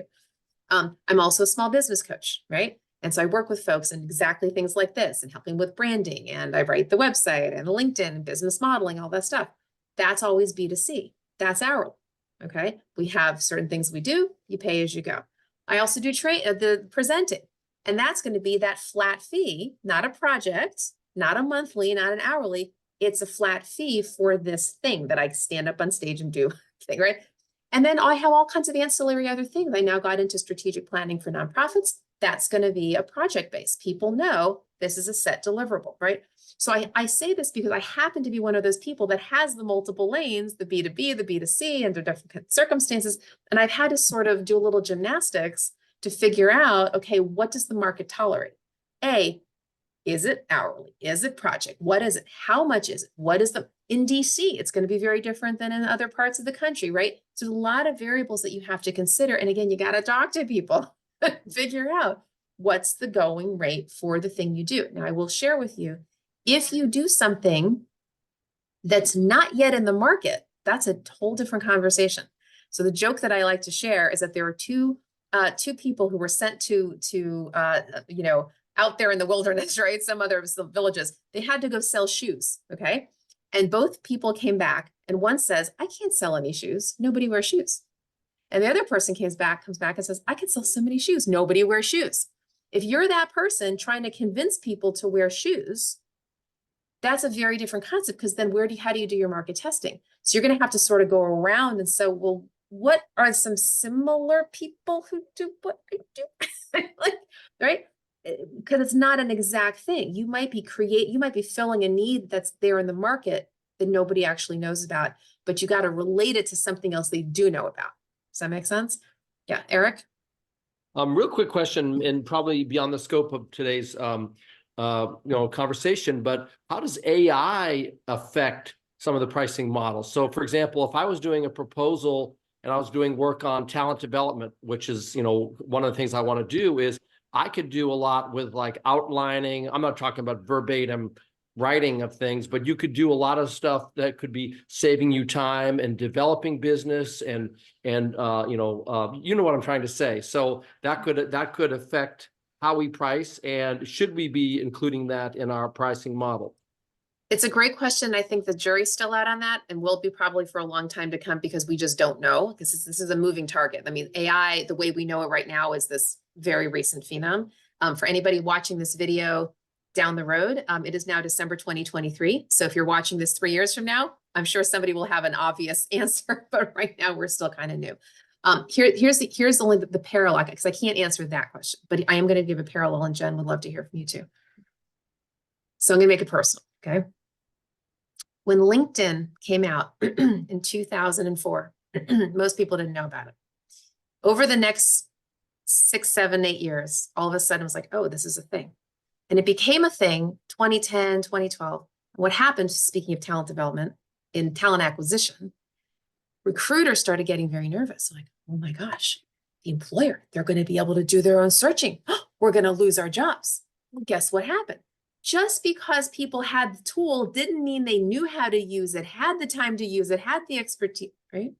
I'm also a small business coach, right? And so I work with folks in exactly things like this and helping with branding. And I write the website and LinkedIn and business modeling, all that stuff. That's always B2C. That's hourly. Okay. We have certain things we do, you pay as you go. I also do the presenting, and that's going to be that flat fee, not a project, not a monthly, not an hourly. It's a flat fee for this thing that I stand up on stage and do, right? And then I have all kinds of ancillary other things. I now got into strategic planning for nonprofits. That's going to be a project based. People know this is a set deliverable, right? So I say this because I happen to be one of those people that has the multiple lanes, the B2B, the B2C, under different circumstances. And I've had to sort of do a little gymnastics to figure out, okay, what does the market tolerate? Is it hourly? Is it project? What is it? How much is it? In DC, it's going to be very different than in other parts of the country, right? So there's a lot of variables that you have to consider. And again, you got to talk to people, figure out what's the going rate for the thing you do. Now, I will share with you, if you do something that's not yet in the market, that's a whole different conversation. So the joke that I like to share is that there are two people who were sent to out there in the wilderness, right? Some villages. They had to go sell shoes, okay? And both people came back, and one says, I can't sell any shoes. Nobody wears shoes. And the other person comes back and says, I can sell so many shoes. Nobody wears shoes. If you're that person trying to convince people to wear shoes, that's a very different concept, because then how do you do your market testing? So you're going to have to sort of go around and say, well, what are some similar people who do what I do? Right? Because it's not an exact thing. You might be filling a need that's there in the market that nobody actually knows about, but you got to relate it to something else they do know about. Does that make sense? Yeah, Eric?
Real quick question, and probably beyond the scope of today's conversation, but how does AI affect some of the pricing models? So for example, if I was doing a proposal and I was doing work on talent development, which is, one of the things I want to do, is I could do a lot with like outlining. I'm not talking about verbatim writing of things, but you could do a lot of stuff that could be saving you time and developing business and you know what I'm trying to say. So that could affect how we price, and should we be including that in our pricing model?
It's a great question. I think the jury's still out on that, and will be probably for a long time to come, because we just don't know. This is a moving target. I mean, AI, the way we know it right now, is this very recent phenom. For anybody watching this video down the road, it is now December 2023. So if you're watching this 3 years from now, I'm sure somebody will have an obvious answer, but right now we're still kind of new. Here's only the parallel, because I can't answer that question, but I am going to give a parallel, and Jen would love to hear from you too. So I'm going to make it personal, okay? When LinkedIn came out in 2004, most people didn't know about it. Over the next 6, 7, 8 years, all of a sudden it was like, oh, this is a thing. And it became a thing 2010, 2012. What happened, speaking of talent development, in talent acquisition, recruiters started getting very nervous. Like, oh my gosh, the employer, they're going to be able to do their own searching. We're going to lose our jobs. Well, guess what happened? Just because people had the tool didn't mean they knew how to use it, had the time to use it, had the expertise, right?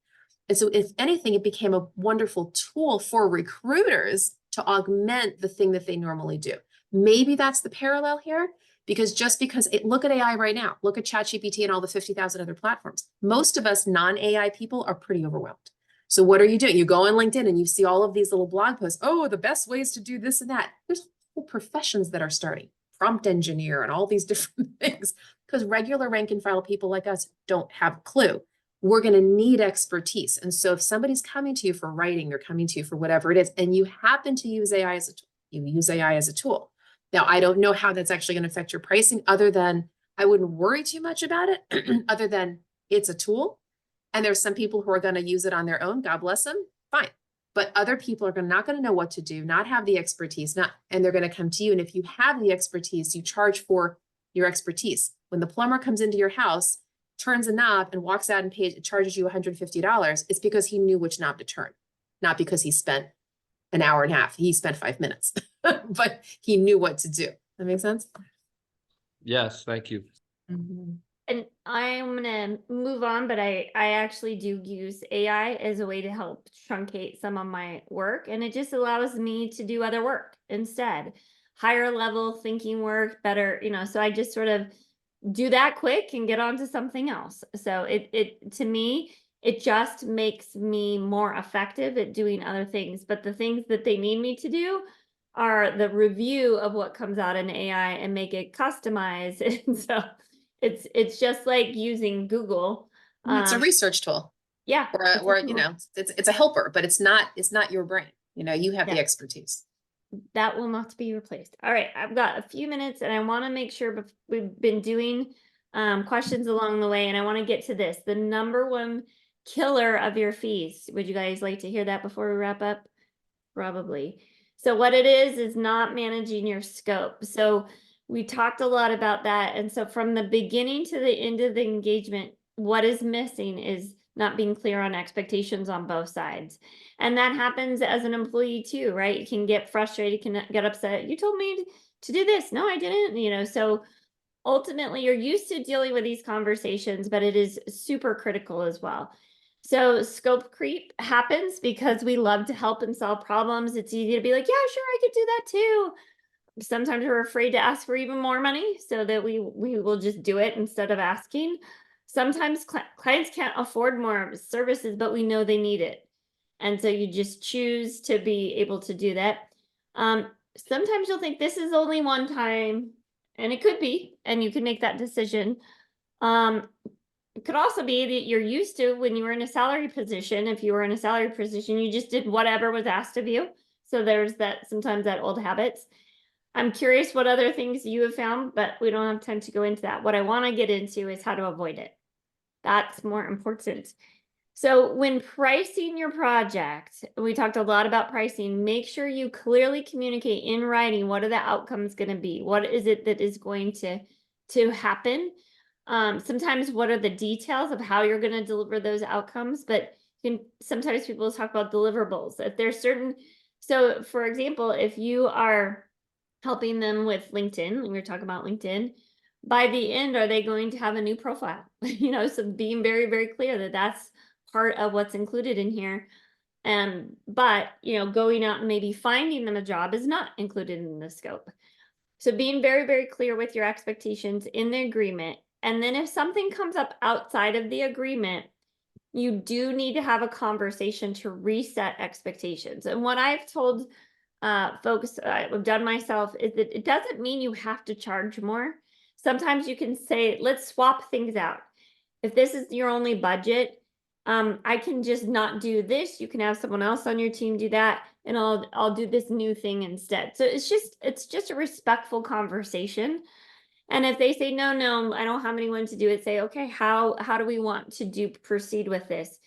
And so if anything, it became a wonderful tool for recruiters to augment the thing that they normally do. Maybe that's the parallel here, because just because look at AI right now, look at ChatGPT and all the 50,000 other platforms. Most of us non-AI people are pretty overwhelmed. So what are you doing? You go on LinkedIn and you see all of these little blog posts. Oh, the best ways to do this and that. There's whole professions that are starting, prompt engineer and all these different things, because regular rank and file people like us don't have a clue. We're going to need expertise. And so if somebody's coming to you for writing, they're coming to you for whatever it is, and you happen to use AI as a tool, you use AI as a tool. Now, I don't know how that's actually going to affect your pricing, other than I wouldn't worry too much about it, other than it's a tool. And there's some people who are going to use it on their own. God bless them. Fine. But other people are not going to know what to do, not have the expertise, and they're going to come to you. And if you have the expertise, you charge for your expertise. When the plumber comes into your house, turns a knob and walks out and charges you $150, it's because he knew which knob to turn, not because he spent an hour and a half. He spent 5 minutes, but he knew what to do. That makes sense?
Yes, thank you.
And I'm gonna move on, but I actually do use AI as a way to help truncate some of my work, and it just allows me to do other work instead, higher level thinking work, better, so I just sort of do that quick and get on to something else. So it to me, it just makes me more effective at doing other things. But the things that they need me to do are the review of what comes out in AI and make it customized. And so it's just like using Google.
It's a research tool.
Yeah.
Or it's a helper, but it's not your brain. You have the expertise.
That will not be replaced. All right, I've got a few minutes and I want to make sure we've been doing questions along the way, and I want to get to this. The number one killer of your fees. Would you guys like to hear that before we wrap up? Probably. So what it is not managing your scope. So we talked a lot about that. And so from the beginning to the end of the engagement, what is missing is not being clear on expectations on both sides. And that happens as an employee too, right? You can get frustrated, can get upset. You told me to do this. No, I didn't, so ultimately you're used to dealing with these conversations, but it is super critical as well. So scope creep happens because we love to help and solve problems. It's easy to be like, yeah, sure, I could do that too. Sometimes we're afraid to ask for even more money so that we will just do it instead of asking. Sometimes clients can't afford more services, but we know they need it. And so you just choose to be able to do that. Sometimes you'll think this is only one time, and it could be, and you can make that decision. It could also be that you're used to when you were in a salary position. If you were in a salary position, you just did whatever was asked of you. So there's sometimes that old habits. I'm curious what other things you have found, but we don't have time to go into that. What I want to get into is how to avoid it. That's more important. So when pricing your project, we talked a lot about pricing, make sure you clearly communicate in writing what are the outcomes going to be? What is it that is going to happen? Sometimes what are the details of how you're going to deliver those outcomes, but sometimes people talk about deliverables. If there's so for example, if you are helping them with LinkedIn, and we're talking about LinkedIn, by the end, are they going to have a new profile? So being very, very clear that that's part of what's included in here. But, going out and maybe finding them a job is not included in the scope. So being very, very clear with your expectations in the agreement. And then if something comes up outside of the agreement, you do need to have a conversation to reset expectations. And what I've told folks, I've done myself, is that it doesn't mean you have to charge more. Sometimes you can say, let's swap things out. If this is your only budget, I can just not do this. You can have someone else on your team do that, and I'll do this new thing instead. So it's just a respectful conversation. And if they say, no, no, I don't have anyone to do it, say, okay, how do we want to proceed with this?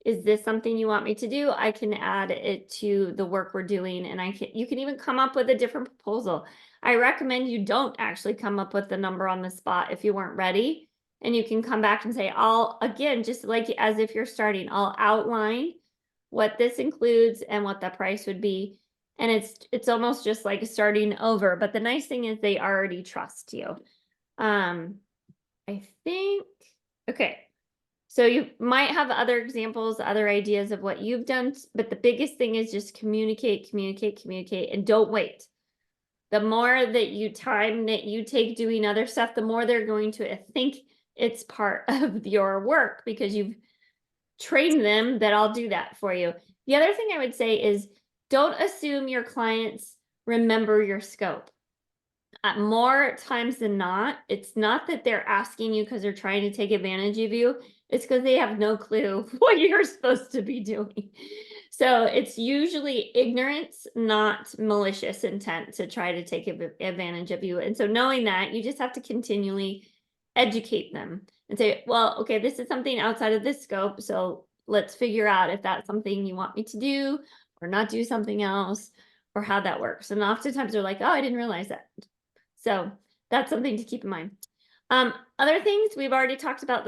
Is this something you want me to do? I can add it to the work we're doing, and you can even come up with a different proposal. I recommend you don't actually come up with the number on the spot if you weren't ready, and you can come back and say, again, just like as if you're starting, I'll outline what this includes and what the price would be. And it's almost just like starting over. But the nice thing is they already trust you. I think, okay. So you might have other examples, other ideas of what you've done, but the biggest thing is just communicate, and don't wait. The more that you take doing other stuff, the more they're going to think it's part of your work because you've trained them that I'll do that for you. The other thing I would say is don't assume your clients remember your scope. More times than not, it's not that they're asking you because they're trying to take advantage of you. It's because they have no clue what you're supposed to be doing. So it's usually ignorance, not malicious intent to try to take advantage of you. And so knowing that, you just have to continually educate them and say, well, okay, this is something outside of this scope. So let's figure out if that's something you want me to do or not do something else or how that works. And oftentimes they're like, oh, I didn't realize that. So that's something to keep in mind. Other things we've already talked about,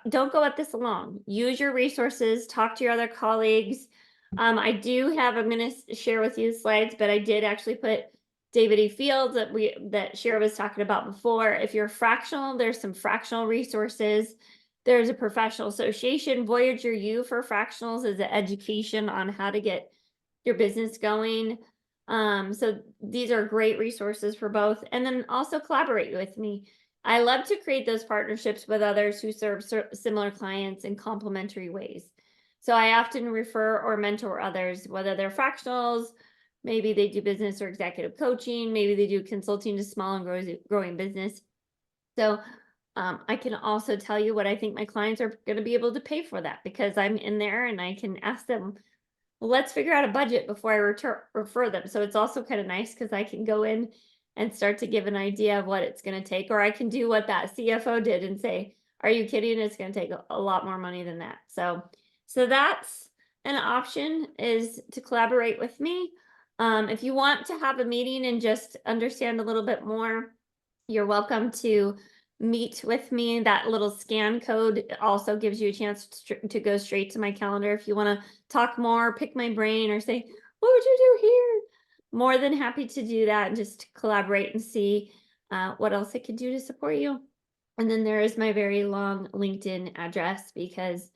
don't go at this alone. Use your resources, talk to your other colleagues. I'm going to share with you the slides, but I did actually put David E. Fields that Shira was talking about before. If you're fractional, there's some fractional resources. There's a professional association, Voyager U for fractionals is an education on how to get your business going. So these are great resources for both. And then also collaborate with me. I love to create those partnerships with others who serve similar clients in complementary ways. So I often refer or mentor others, whether they're fractionals, maybe they do business or executive coaching, maybe they do consulting to small and growing business. So I can also tell you what I think my clients are going to be able to pay for that because I'm in there and I can ask them, well, let's figure out a budget before I refer them. So it's also kind of nice because I can go in and start to give an idea of what it's going to take, or I can do what that CFO did and say, are you kidding? It's going to take a lot more money than that. So that's an option, is to collaborate with me. If you want to have a meeting and just understand a little bit more, you're welcome to meet with me. That little scan code also gives you a chance to go straight to my calendar. If you want to talk more, pick my brain, or say, what would you do here? More than happy to do that and just collaborate and see what else I could do to support you. And then there is my very long LinkedIn address because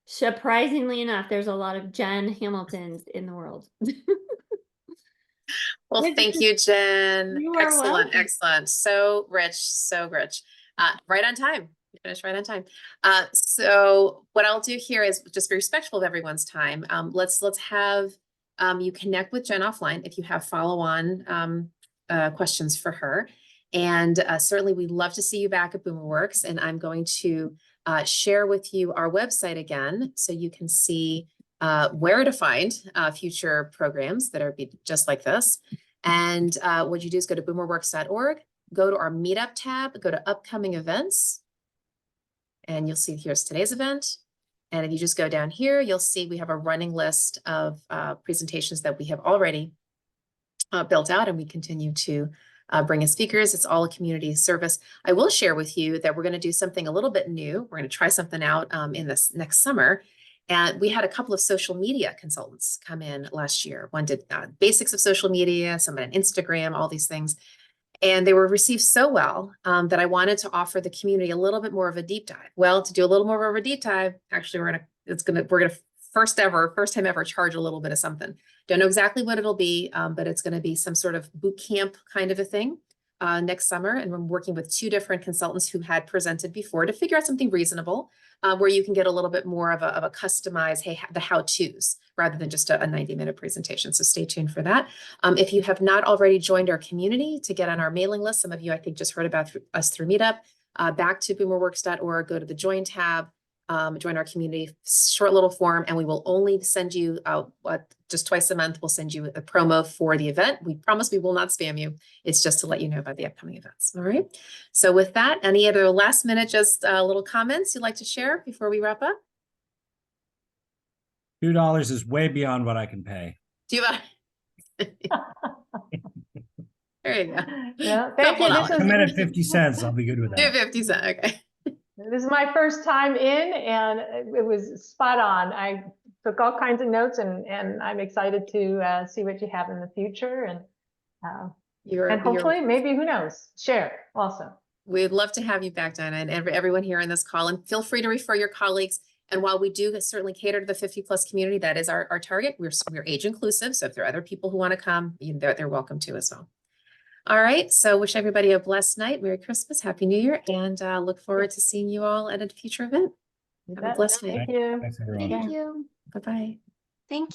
surprisingly enough, there's a lot of Jen Hamiltons in the world.
Well, thank you, Jen.
You are
Excellent,
welcome.
excellent. So rich, so rich. Right on time. You finished right on time. So what I'll do here is just be respectful of everyone's time. Let's have you connect with Jen offline if you have follow-on questions for her. And certainly we'd love to see you back at BoomerWorks. And I'm going to share with you our website again so you can see where to find future programs that are just like this. And what you do is go to boomerworks.org, go to our meetup tab, go to upcoming events, and you'll see here's today's event. And if you just go down here, you'll see we have a running list of presentations that we have already built out, and we continue to bring in speakers. It's all a community service. I will share with you that we're going to do something a little bit new. We're going to try something out in this next summer. And we had a couple of social media consultants come in last year. One did basics of social media, some on Instagram, all these things. And they were received so well that I wanted to offer the community a little bit more of a deep dive. Well, to do a little more of a deep dive, actually, we're gonna first time ever charge a little bit of something. Don't know exactly what it'll be, but it's going to be some sort of boot camp kind of a thing next summer. And we're working with 2 different consultants who had presented before to figure out something reasonable where you can get a little bit more of a customized, hey, the how-tos rather than just a 90-minute presentation. So stay tuned for that. If you have not already joined our community to get on our mailing list, some of you I think just heard about us through Meetup, back to boomerworks.org, go to the join tab, join our community, short little form, and we will only send you out just twice a month. We'll send you a promo for the event. We promise we will not spam you. It's just to let you know about the upcoming events. All right. So with that, any other last minute, just little comments you'd like to share before we wrap up?
$2 is way beyond what I can pay.
Do you have There you go.
Yeah, thank you.
Couple
This
Come in at
is
50 cents. I'll be good with
Do
that.
50 cents. Okay.
this is my first time in, and it was spot on. I took all kinds of notes, and I'm excited to see what you have in the future, and hopefully, maybe, who knows, share also.
We'd love to have you back, Dinah, and everyone here on this call. And feel free to refer your colleagues. And while we do certainly cater to the 50+ community, that is our target. We're age inclusive. So if there are other people who want to come, they're welcome to as well. All right. So wish everybody a blessed night. Merry Christmas. Happy New Year. And look forward to seeing you all at a future event. Have a blessed night.
Thank you.
Thanks, everyone.
Thank you.
Bye-bye.